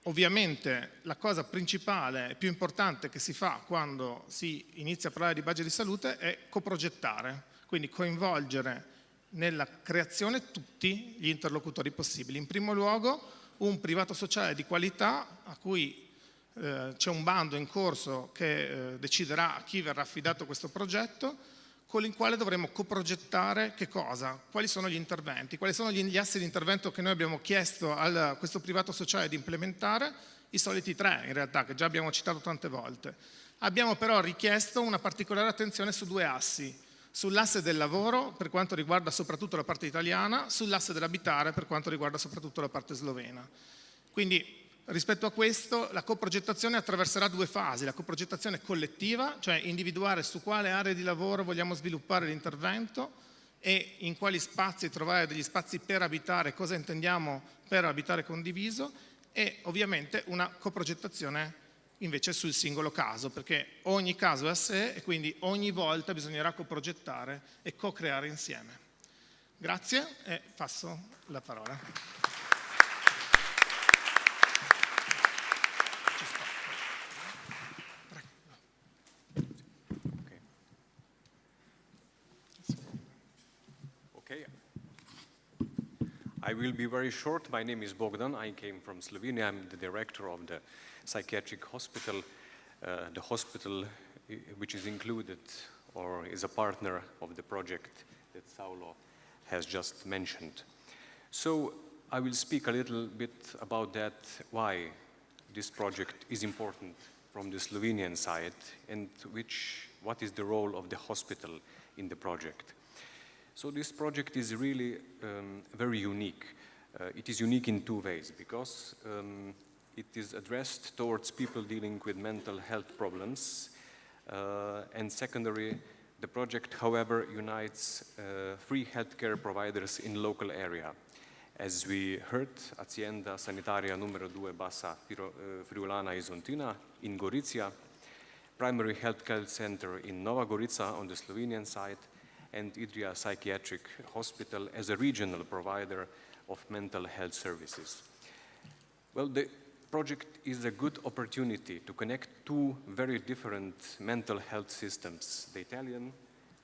Ovviamente la cosa principale e più importante che si fa quando si inizia a parlare di budget di salute è coprogettare, quindi coinvolgere nella creazione tutti gli interlocutori possibili. In primo luogo un privato sociale di qualità a cui c'è un bando in corso che deciderà a chi verrà affidato questo progetto, con il quale dovremo coprogettare che cosa? Quali sono gli interventi? Quali sono gli assi di intervento che noi abbiamo chiesto a questo privato sociale di implementare? I soliti 3 in realtà, che già abbiamo citato tante volte. Abbiamo però richiesto una particolare attenzione su 2 assi, sull'asse del lavoro per quanto riguarda soprattutto la parte italiana, sull'asse dell'abitare per quanto riguarda soprattutto la parte slovena. Quindi rispetto a questo, la coprogettazione attraverserà 2 fasi, la coprogettazione collettiva, cioè individuare su quale aree di lavoro vogliamo sviluppare l'intervento e in quali spazi trovare degli spazi per abitare, cosa intendiamo per abitare condiviso, e ovviamente una coprogettazione invece sul singolo caso, perché ogni caso è a sé e quindi ogni volta bisognerà coprogettare e co-creare insieme. Grazie e passo la parola. I will be very short. My name is Bogdan. I came from Slovenia. I'm the director of the psychiatric hospital, the hospital which is included or is a partner of the project that Saulo has just mentioned. So I will speak a little bit about that, why this project is important from the Slovenian side and what is the role of the hospital in the project. So this project is really very unique. It is unique in two ways because it is addressed towards people dealing with mental health problems. And secondary, the project, however, unites free healthcare providers in local area. As we heard, Azienda Sanitaria numero 2 Bassa Friulana Izontina in Gorizia, primary healthcare center in Nova Gorica on the Slovenian side, and Idrija Psychiatric Hospital as a regional provider of mental health services. Well, the project is a good opportunity to connect two very different mental health systems, the Italian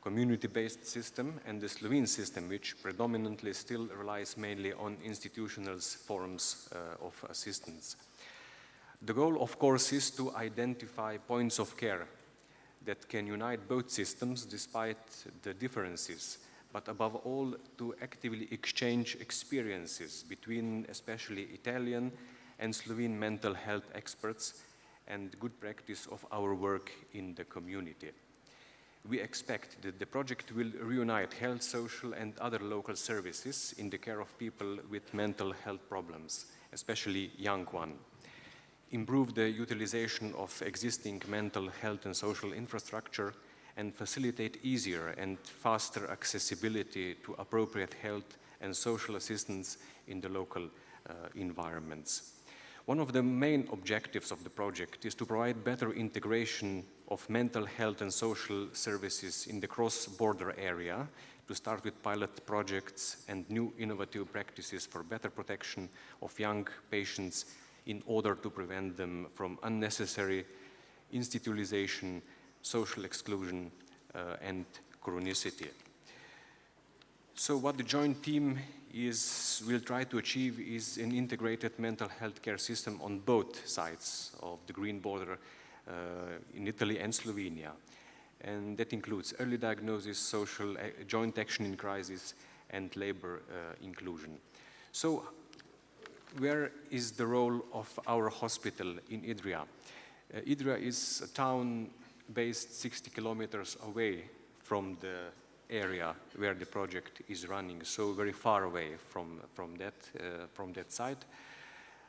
community-based system and the Slovene system, which predominantly still relies mainly on institutional forms of assistance. The goal, of course, is to identify points of care that can unite both systems despite the differences, but above all to actively exchange experiences between especially Italian and Slovene mental health experts and good practice of our work in the community. We expect that the project will reunite health, social and other local services in the care of people with mental health problems, especially young ones. Improve the utilization of existing mental health and social infrastructure, and facilitate easier and faster accessibility to appropriate health and social assistance in the local environments. One of the main objectives of the project is to provide better integration of mental health and social services in the cross-border area, to start with pilot projects and new innovative practices for better protection of young patients in order to prevent them from unnecessary institutionalization, social exclusion, and chronicity. So what the joint team will try to achieve is an integrated mental health care system on both sides of the green border in Italy and Slovenia. And that includes early diagnosis, social joint action in crisis, and labor inclusion. So where is the role of our hospital in Idrija? Idrija is a town based 60 kilometers away from the area where the project is running, so very far away from that site.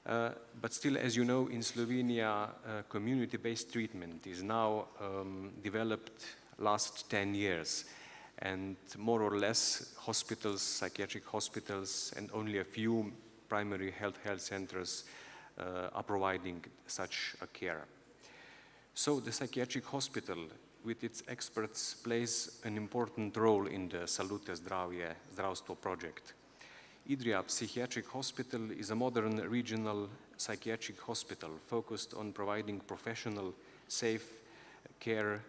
But still, as you know, in Slovenia, community-based treatment is now developed last 10 years. And more or less, hospitals, psychiatric hospitals, and only a few primary health centers are providing such a care. So the psychiatric hospital, with its experts, plays an important role in the Salute Zdravje, Zdravstvo project. Idrija Psychiatric Hospital is a modern regional psychiatric hospital focused on providing professional, safe care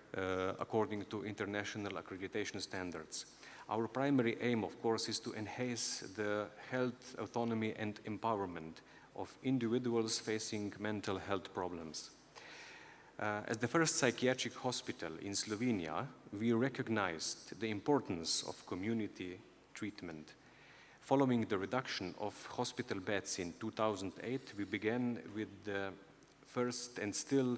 according to international accreditation standards. Our primary aim, of course, is to enhance the health autonomy and empowerment of individuals facing mental health problems. As the first psychiatric hospital in Slovenia, we recognized the importance of community treatment. Following the reduction of hospital beds in 2008, we began with the first and still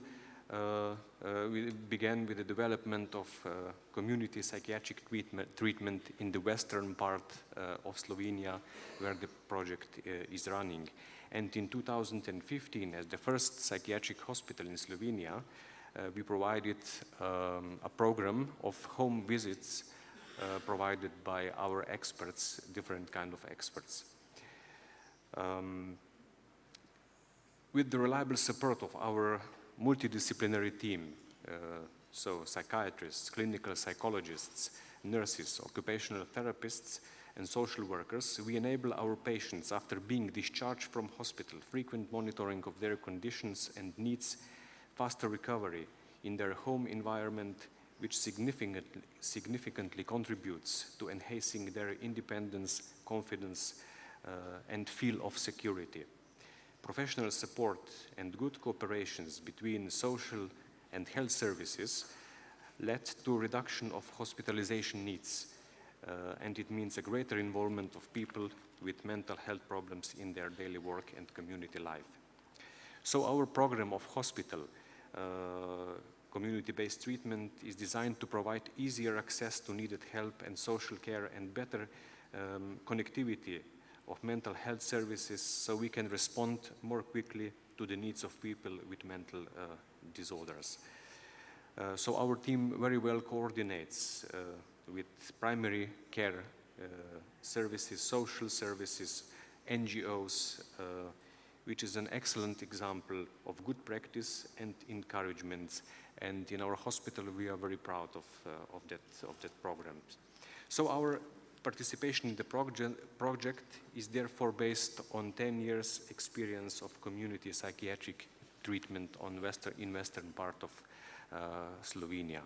we began with the development of community psychiatric treatment in the western part of Slovenia, where the project is running. And in 2015, as the first psychiatric hospital in Slovenia, we provided a program of home visits provided by our experts, different kind of experts. With the reliable support of our multidisciplinary team, so psychiatrists, clinical psychologists, nurses, occupational therapists, and social workers, we enable our patients, after being discharged from hospital, frequent monitoring of their conditions and needs, faster recovery in their home environment, which significantly contributes to enhancing their independence, confidence, and feel of security. Professional support and good cooperations between social and health services led to reduction of hospitalization needs, and it means a greater involvement of people with mental health problems in their daily work and community life. So our program of hospital community-based treatment is designed to provide easier access to needed help and social care and better connectivity of mental health services so we can respond more quickly to the needs of people with mental disorders. So our team very well coordinates with primary care services, social services, NGOs, which is an excellent example of good practice and encouragement. And in our hospital, we are very proud of that program. So our participation in the project is therefore based on 10 years experience of community psychiatric treatment in western part of Slovenia.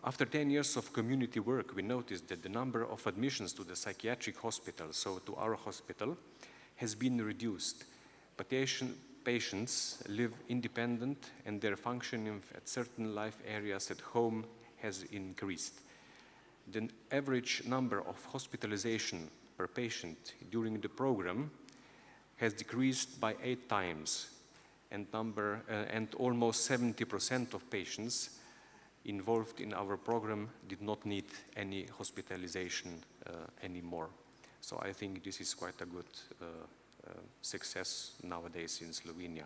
After 10 years of community work, we noticed that the number of admissions to the psychiatric hospital, so to our hospital, has been reduced. But patients live independent and their functioning at certain life areas at home has increased. The average number of hospitalization per patient during the program has decreased by 8 times, and almost 70% of patients involved in our program did not need any hospitalization anymore. So I think this is quite a good success nowadays in Slovenia.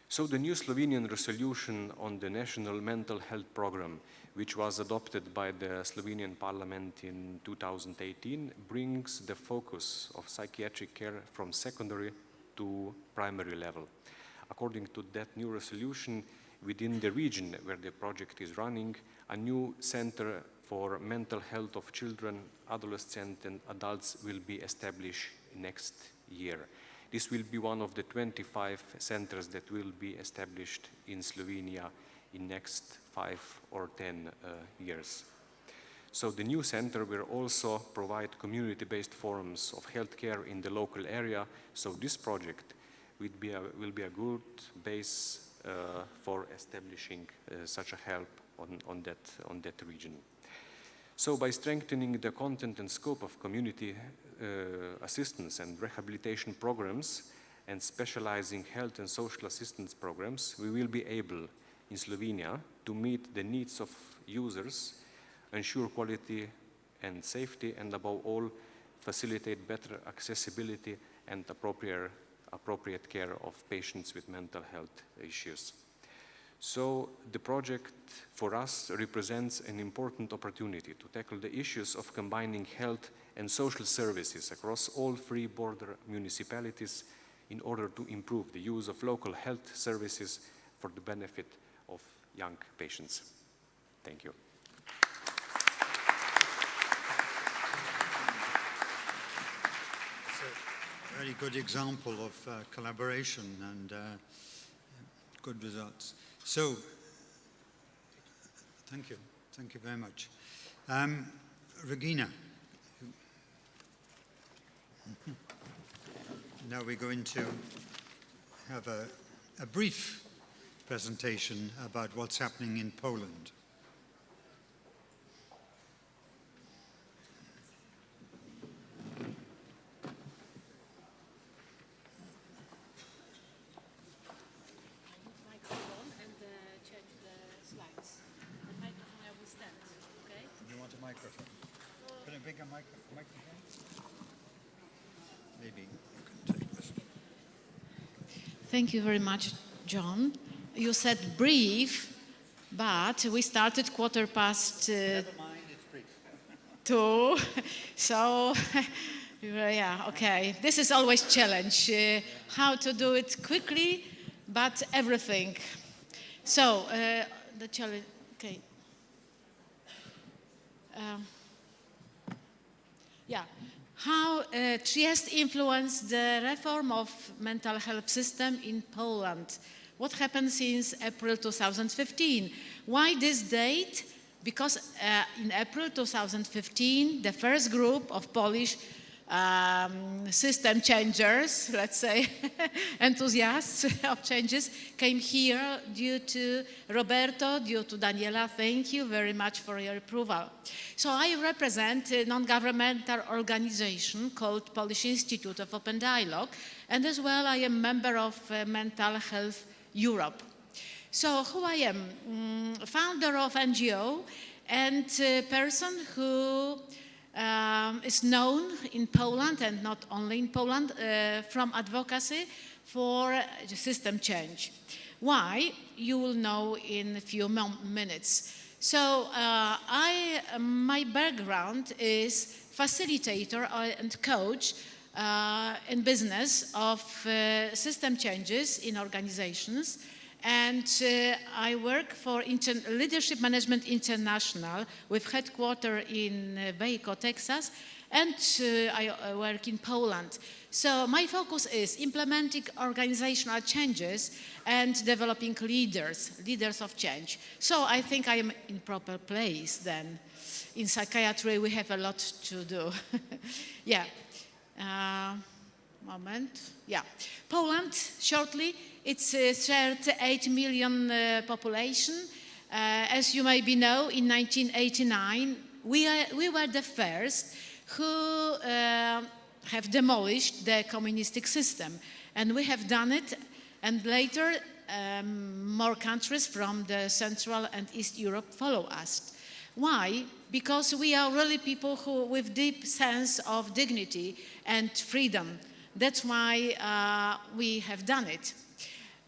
So the new Slovenian resolution on the National Mental Health Program, which was adopted by the Slovenian Parliament in 2018, brings the focus of psychiatric care from secondary to primary level. According to that new resolution, within the region where the project is running, a new center for mental health of children, adolescents and adults will be established next year. This will be one of the 25 centers that will be established in Slovenia in next 5 or 10 years. So the new center will also provide community-based forms of healthcare in the local area. So this project will be a good base for establishing such a help on that region. So by strengthening the content and scope of community assistance and rehabilitation programs and specializing health and social assistance programs, we will be able in Slovenia to meet the needs of users, ensure quality and safety, and above all, facilitate better accessibility and appropriate care of patients with mental health issues. So the project for us represents an important opportunity to tackle the issues of combining health and social services across all 3 border municipalities in order to improve the use of local health services for the benefit of young patients. Thank you. It's a very good example of collaboration and good results. So, thank you very much. Regina, now we're going to have a brief presentation about what's happening in Poland. Thank you very much, John. You said brief, but we started 2:15. Never mind, it's brief. 2. So, yeah, okay. This is always challenge, how to do it quickly, but everything. So, the challenge, okay. Yeah. How Trieste influenced the reform of mental health system in Poland. What happened since April 2015? Why this date? Because in April 2015, the first group of Polish system changers, let's say, enthusiasts of changes, came here due to Roberto, due to Daniela. Thank you very much for your approval. So I represent a non-governmental organization called Polish Institute of Open Dialogue, and as well I am member of Mental Health Europe. So who I am? Founder of NGO and a person who is known in Poland, and not only in Poland, from advocacy for system change. Why? You will know in a few minutes. So my background is facilitator and coach in business of system changes in organizations. And I work for Leadership Management International with headquarters in Waco, Texas, and I work in Poland. So my focus is implementing organizational changes and developing leaders of change. So I think I am in proper place then. In psychiatry, we have a lot to do. Yeah. Yeah. Poland, shortly, it's a 38 million population. As you maybe know, in 1989, we were the first who have demolished the communistic system. And we have done it, and later more countries from the Central and East Europe follow us. Why? Because we are really people who with deep sense of dignity and freedom. That's why we have done it.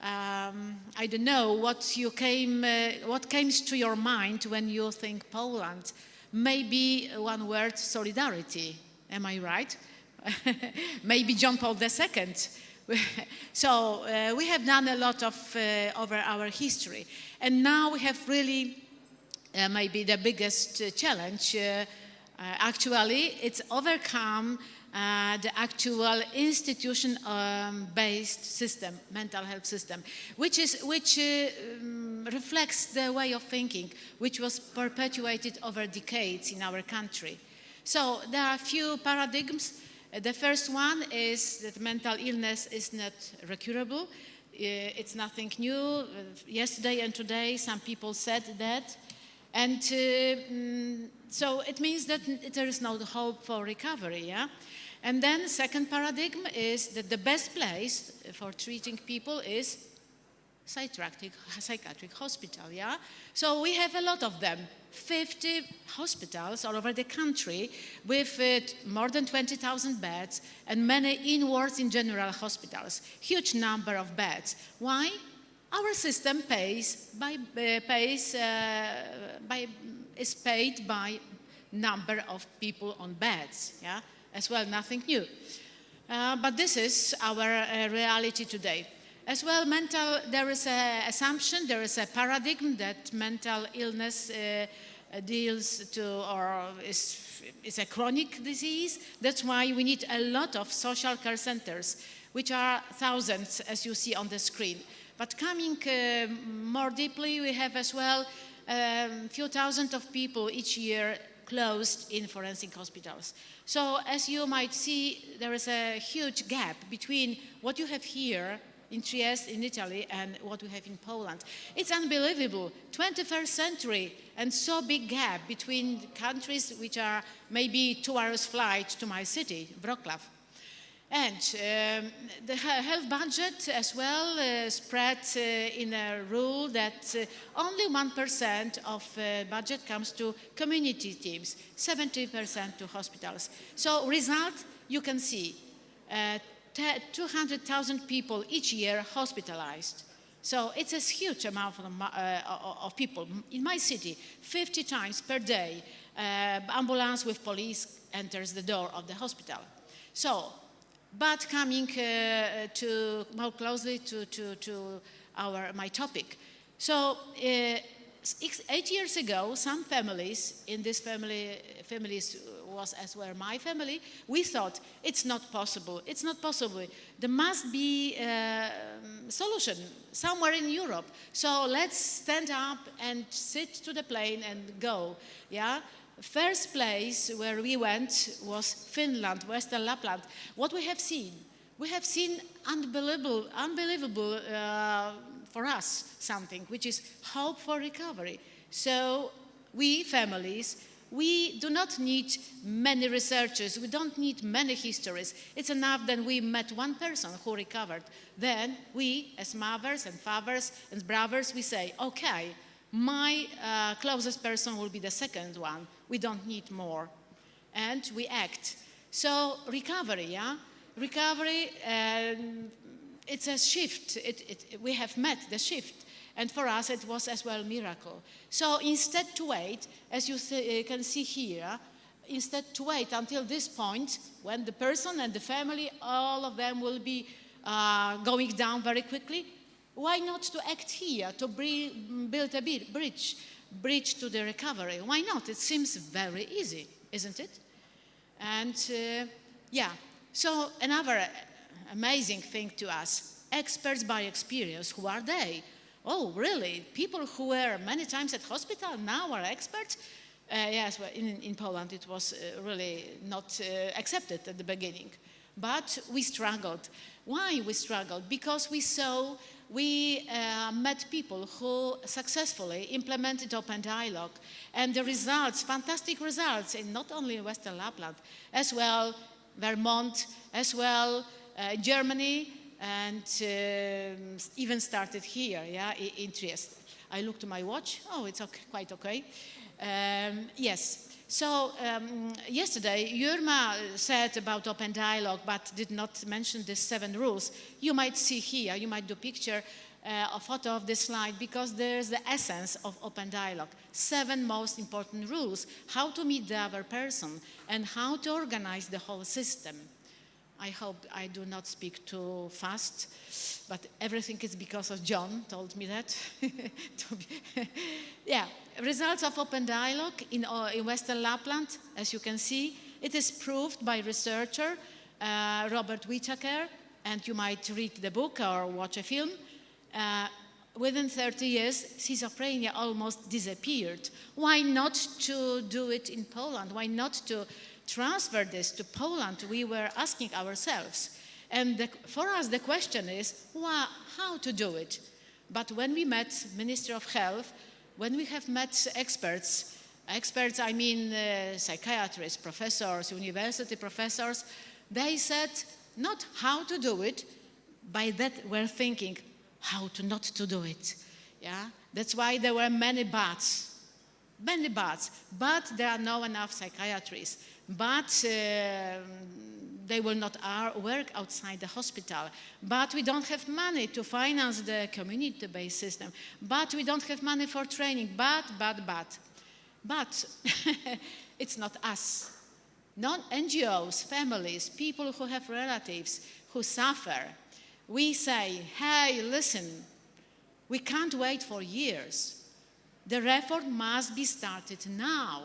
I don't know what came to your mind when you think Poland. Maybe one word, solidarity. Am I right? Maybe John Paul II. So we have done a lot of over our history. And now we have really maybe the biggest challenge. Actually, it's overcome the actual institution-based system, mental health system, which reflects the way of thinking, which was perpetuated over decades in our country. So there are a few paradigms. The first one is that mental illness is not recurable. It's nothing new. Yesterday and today, some people said that. And so it means that there is no hope for recovery, yeah? And then the second paradigm is that the best place for treating people is psychiatric hospital, yeah? So we have a lot of them, 50 hospitals all over the country with more than 20,000 beds and many inwards in general hospitals, huge number of beds. Why? Our system is paid by number of people on beds, yeah? As well, nothing new. But this is our reality today. As well, there is an assumption, there is a paradigm that mental illness deals to or is a chronic disease. That's why we need a lot of social care centers, which are thousands, as you see on the screen. But coming more deeply, we have as well a few thousand of people each year closed in forensic hospitals. So as you might see, there is a huge gap between what you have here in Trieste, in Italy, and what we have in Poland. It's unbelievable, 21st century, and so big gap between countries which are maybe 2 hours flight to my city, Wrocław. And the health budget as well spread in a rule that only 1% of budget comes to community teams, 70% to hospitals. So result, you can see, 200,000 people each year hospitalized. So it's a huge amount of people. In my city, 50 times per day, ambulance with police enters the door of the hospital. So, but coming to more closely to my topic. So 8 years ago, some families, in this families was as well my family, we thought it's not possible. It's not possible. There must be a solution somewhere in Europe. So let's stand up and sit to the plane and go. Yeah. First place where we went was Finland, Western Lapland. What we have seen? We have seen unbelievable for us something, which is hope for recovery. So we, families, we do not need many researchers, we don't need many histories. It's enough that we met one person who recovered. Then we, as mothers and fathers and brothers, we say, okay, my closest person will be the second one. We don't need more. And we act. So recovery, yeah? Recovery, it's a shift. We have met the shift. And for us, it was as well a miracle. So instead to wait, as you can see here, instead to wait until this point, when the person and the family, all of them will be going down very quickly, why not to act here, to build a bridge to the recovery? Why not? It seems very easy, isn't it? And yeah, so another amazing thing to us, experts by experience, who are they? Oh, really? People who were many times at hospital now are experts? Yes, well, in Poland it was really not accepted at the beginning. But we struggled. Why we struggled? Because we met people who successfully implemented open dialogue. And the results, fantastic results, in not only Western Lapland, as well Vermont, as well Germany, and even started here, yeah, in Trieste. I looked to my watch. Oh, it's okay, quite okay. Yes. So yesterday, Jurma said about open dialogue, but did not mention the 7 rules. You might see here, you might do a photo of this slide, because there's the essence of open dialogue. 7 most important rules, how to meet the other person and how to organize the whole system. I hope I do not speak too fast, but everything is because of John told me that. Yeah, results of open dialogue in Western Lapland, as you can see, it is proved by researcher Robert Whittaker, and you might read the book or watch a film. Within 30 years, schizophrenia almost disappeared. Why not to do it in Poland? Why not to transfer this to Poland? We were asking ourselves. And for us, the question is, how to do it? But when we met Minister of Health, when we have met experts, I mean psychiatrists, professors, university professors, they said not how to do it, by that we're thinking how to not to do it. Yeah? That's why there were many buts, but there are not enough psychiatrists. But they will not work outside the hospital. But we don't have money to finance the community-based system. But we don't have money for training. But it's not us. Non-NGOs, families, people who have relatives who suffer. We say, hey, listen, we can't wait for years. The reform must be started now.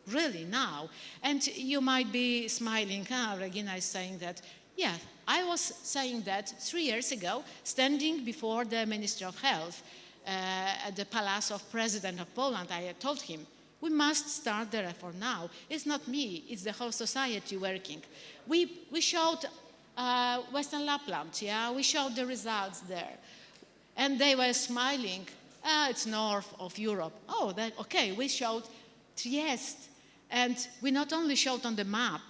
Really now. And you might be smiling, Regina is saying that. Yeah, I was saying that 3 years ago, standing before the Minister of Health at the Palace of President of Poland. I told him, we must start the reform now. It's not me, it's the whole society working. We showed Western Lapland, yeah, we showed the results there. And they were smiling, it's north of Europe. Oh, okay, we showed Trieste. And we not only showed on the map,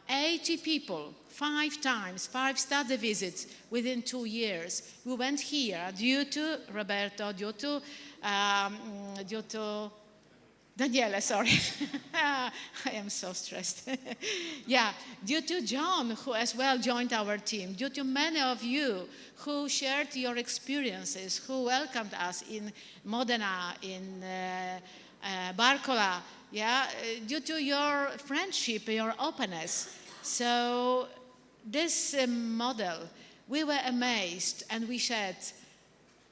80 people, 5 times, 5 study visits within 2 years. We went here due to Roberto, due to Daniele, sorry. I am so stressed. Yeah, due to John, who as well joined our team, due to many of you who shared your experiences, who welcomed us in Modena, in Barcola, yeah, due to your friendship, your openness. So this model, we were amazed, and we said,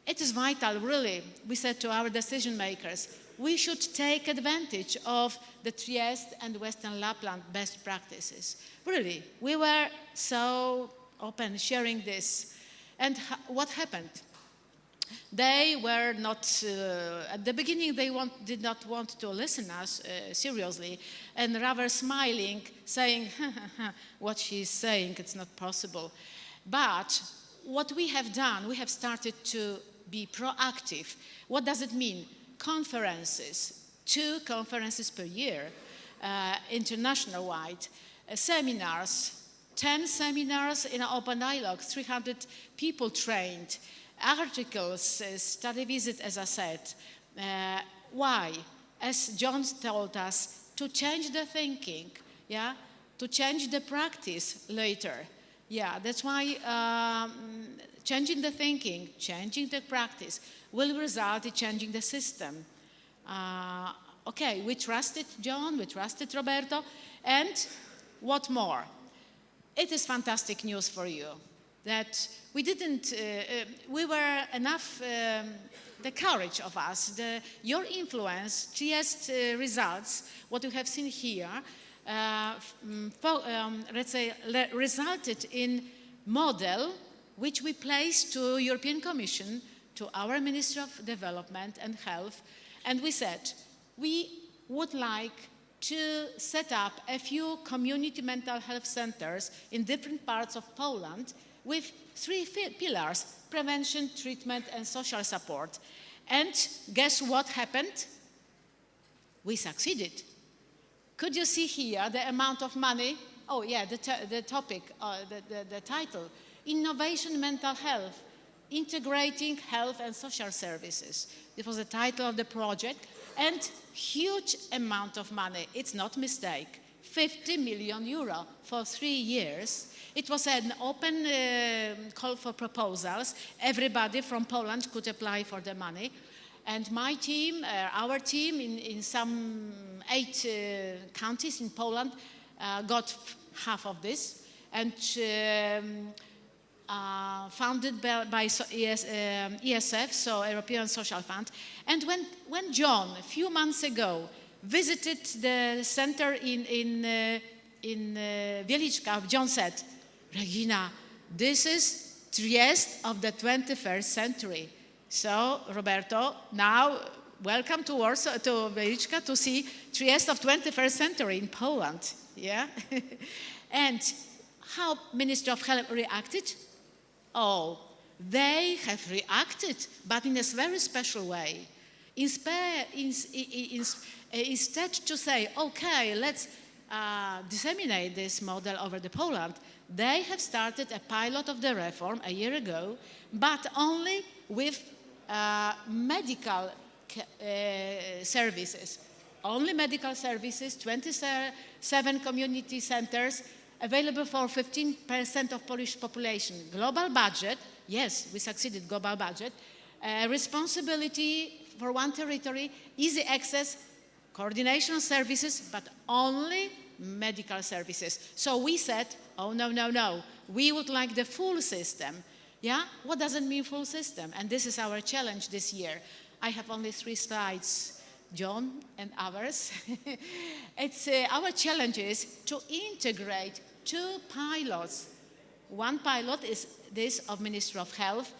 it is vital, really. We said to our decision makers, we should take advantage of the Trieste and Western Lapland best practices. Really, we were so open sharing this. And what happened? they were not, at the beginning they did not want to listen us seriously, and rather smiling, saying, what she's saying, it's not possible. But what we have done, we have started to be proactive. What does it mean? Conferences, 2 conferences per year, international-wide, seminars, 10 seminars in an open dialogue, 300 people trained, articles, study visit, as I said. Why? As John told us, to change the thinking, yeah, to change the practice later. Yeah, that's why changing the thinking, changing the practice will result in changing the system. Okay, we trusted John, we trusted Roberto, and what more? It is fantastic news for you that we didn't, we were enough, the courage of us, your influence, Trieste results, what you have seen here, let's say, resulted in model which we placed to European Commission, to our Ministry of Development and Health, and we said, we would like to set up a few community mental health centers in different parts of Poland with 3 pillars: prevention, treatment, and social support. And guess what happened? We succeeded. Could you see here the amount of money? Oh yeah, the topic, the title, Innovation Mental Health, Integrating Health and Social Services. It was the title of the project, and huge amount of money. It's not a mistake. 50 million euro for 3 years. It was an open call for proposals. Everybody from Poland could apply for the money. And my team, our team in some 8 counties in Poland got half of this. And funded by ESF, so European Social Fund. And when John, a few months ago, visited the center in Wieliczka, John said, Regina, this is Trieste of the 21st century. So, Roberto, now welcome to Warsaw, to Wieliczka, to see Trieste of 21st century in Poland. Yeah? And how Ministry of Health reacted? Oh, they have reacted, but in a very special way. Instead to say, okay, let's disseminate this model over the Poland, they have started a pilot of the reform a year ago, but only with medical services. Only medical services, 27 community centers, available for 15% of Polish population. Global budget, yes, we succeeded, global budget. Responsibility for one territory, easy access, coordination services, but only medical services. So we said, oh, no, no, no. We would like the full system. Yeah? What does it mean full system? And this is our challenge this year. I have only 3 slides, John and others. It's our challenge is to integrate 2 pilots. One pilot is this of Ministry of Health,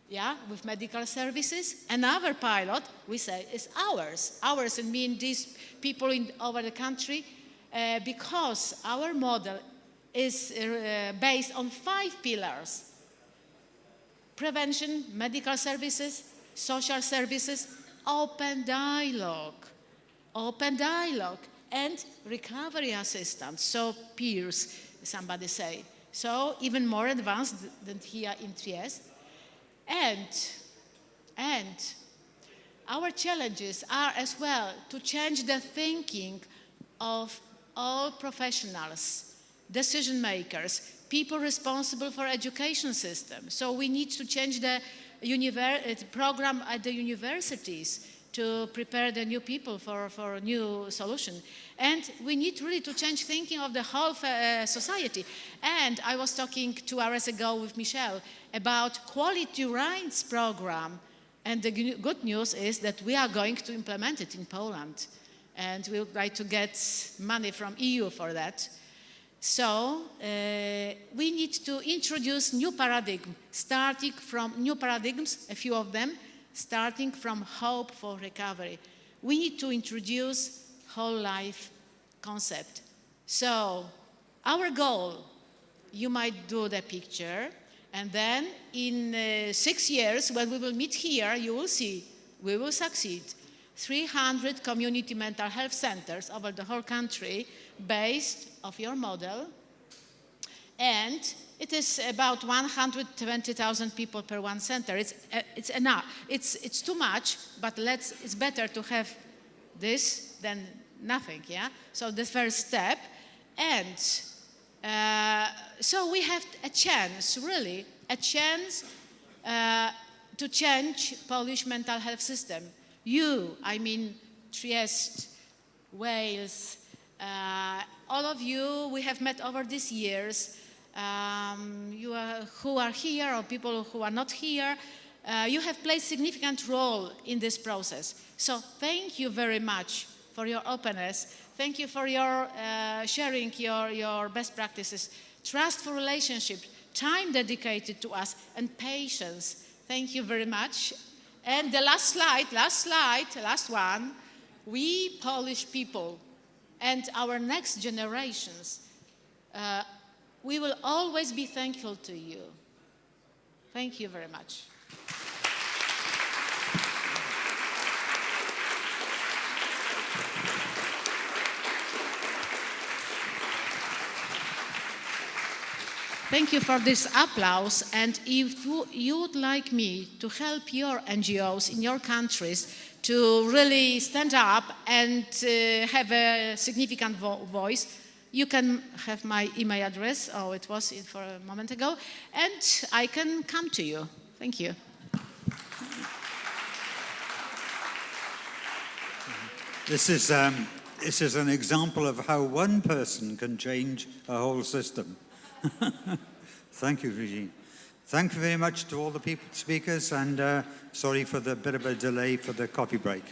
yeah, with medical services. Another pilot, we say, is ours. Ours, and mean these people over the country, because our model is based on 5 pillars: prevention, medical services, social services, open dialogue, and recovery assistance, so peers, somebody say. So even more advanced than here in Trieste. And our challenges are as well to change the thinking of all professionals, decision makers, people responsible for education system. So we need to change the program at the universities to prepare the new people for a new solution. And we need really to change thinking of the whole society. And I was talking 2 hours ago with Michelle about quality rights program. And the good news is that we are going to implement it in Poland. And we would like to get money from EU for that. So we need to introduce new paradigms, starting from new paradigms, a few of them, starting from hope for recovery. We need to introduce whole life concept. So our goal, you might do the picture, and then in 6 years, when we will meet here, you will see we will succeed. 300 community mental health centers over the whole country based of your model, and it is about 120,000 people per one center. It's enough. It's too much, but it's better to have this than nothing, yeah? So the first step, and so we have a chance, really, a chance to change Polish mental health system. You, I mean Trieste, Wales, all of you we have met over these years, who are here or people who are not here, you have played a significant role in this process. So thank you very much for your openness. Thank you for your sharing your best practices, trustful relationship, time dedicated to us, and patience. Thank you very much. And the last one, we Polish people and our next generations, we will always be thankful to you. Thank you very much. Thank you for this applause, and if you would like me to help your NGOs in your countries to really stand up and have a significant voice, you can have my email address, it was for a moment ago, and I can come to you. Thank you. This is an example of how one person can change a whole system. Thank you, Regine. Thank you very much to all the speakers, and sorry for the bit of a delay for the coffee break.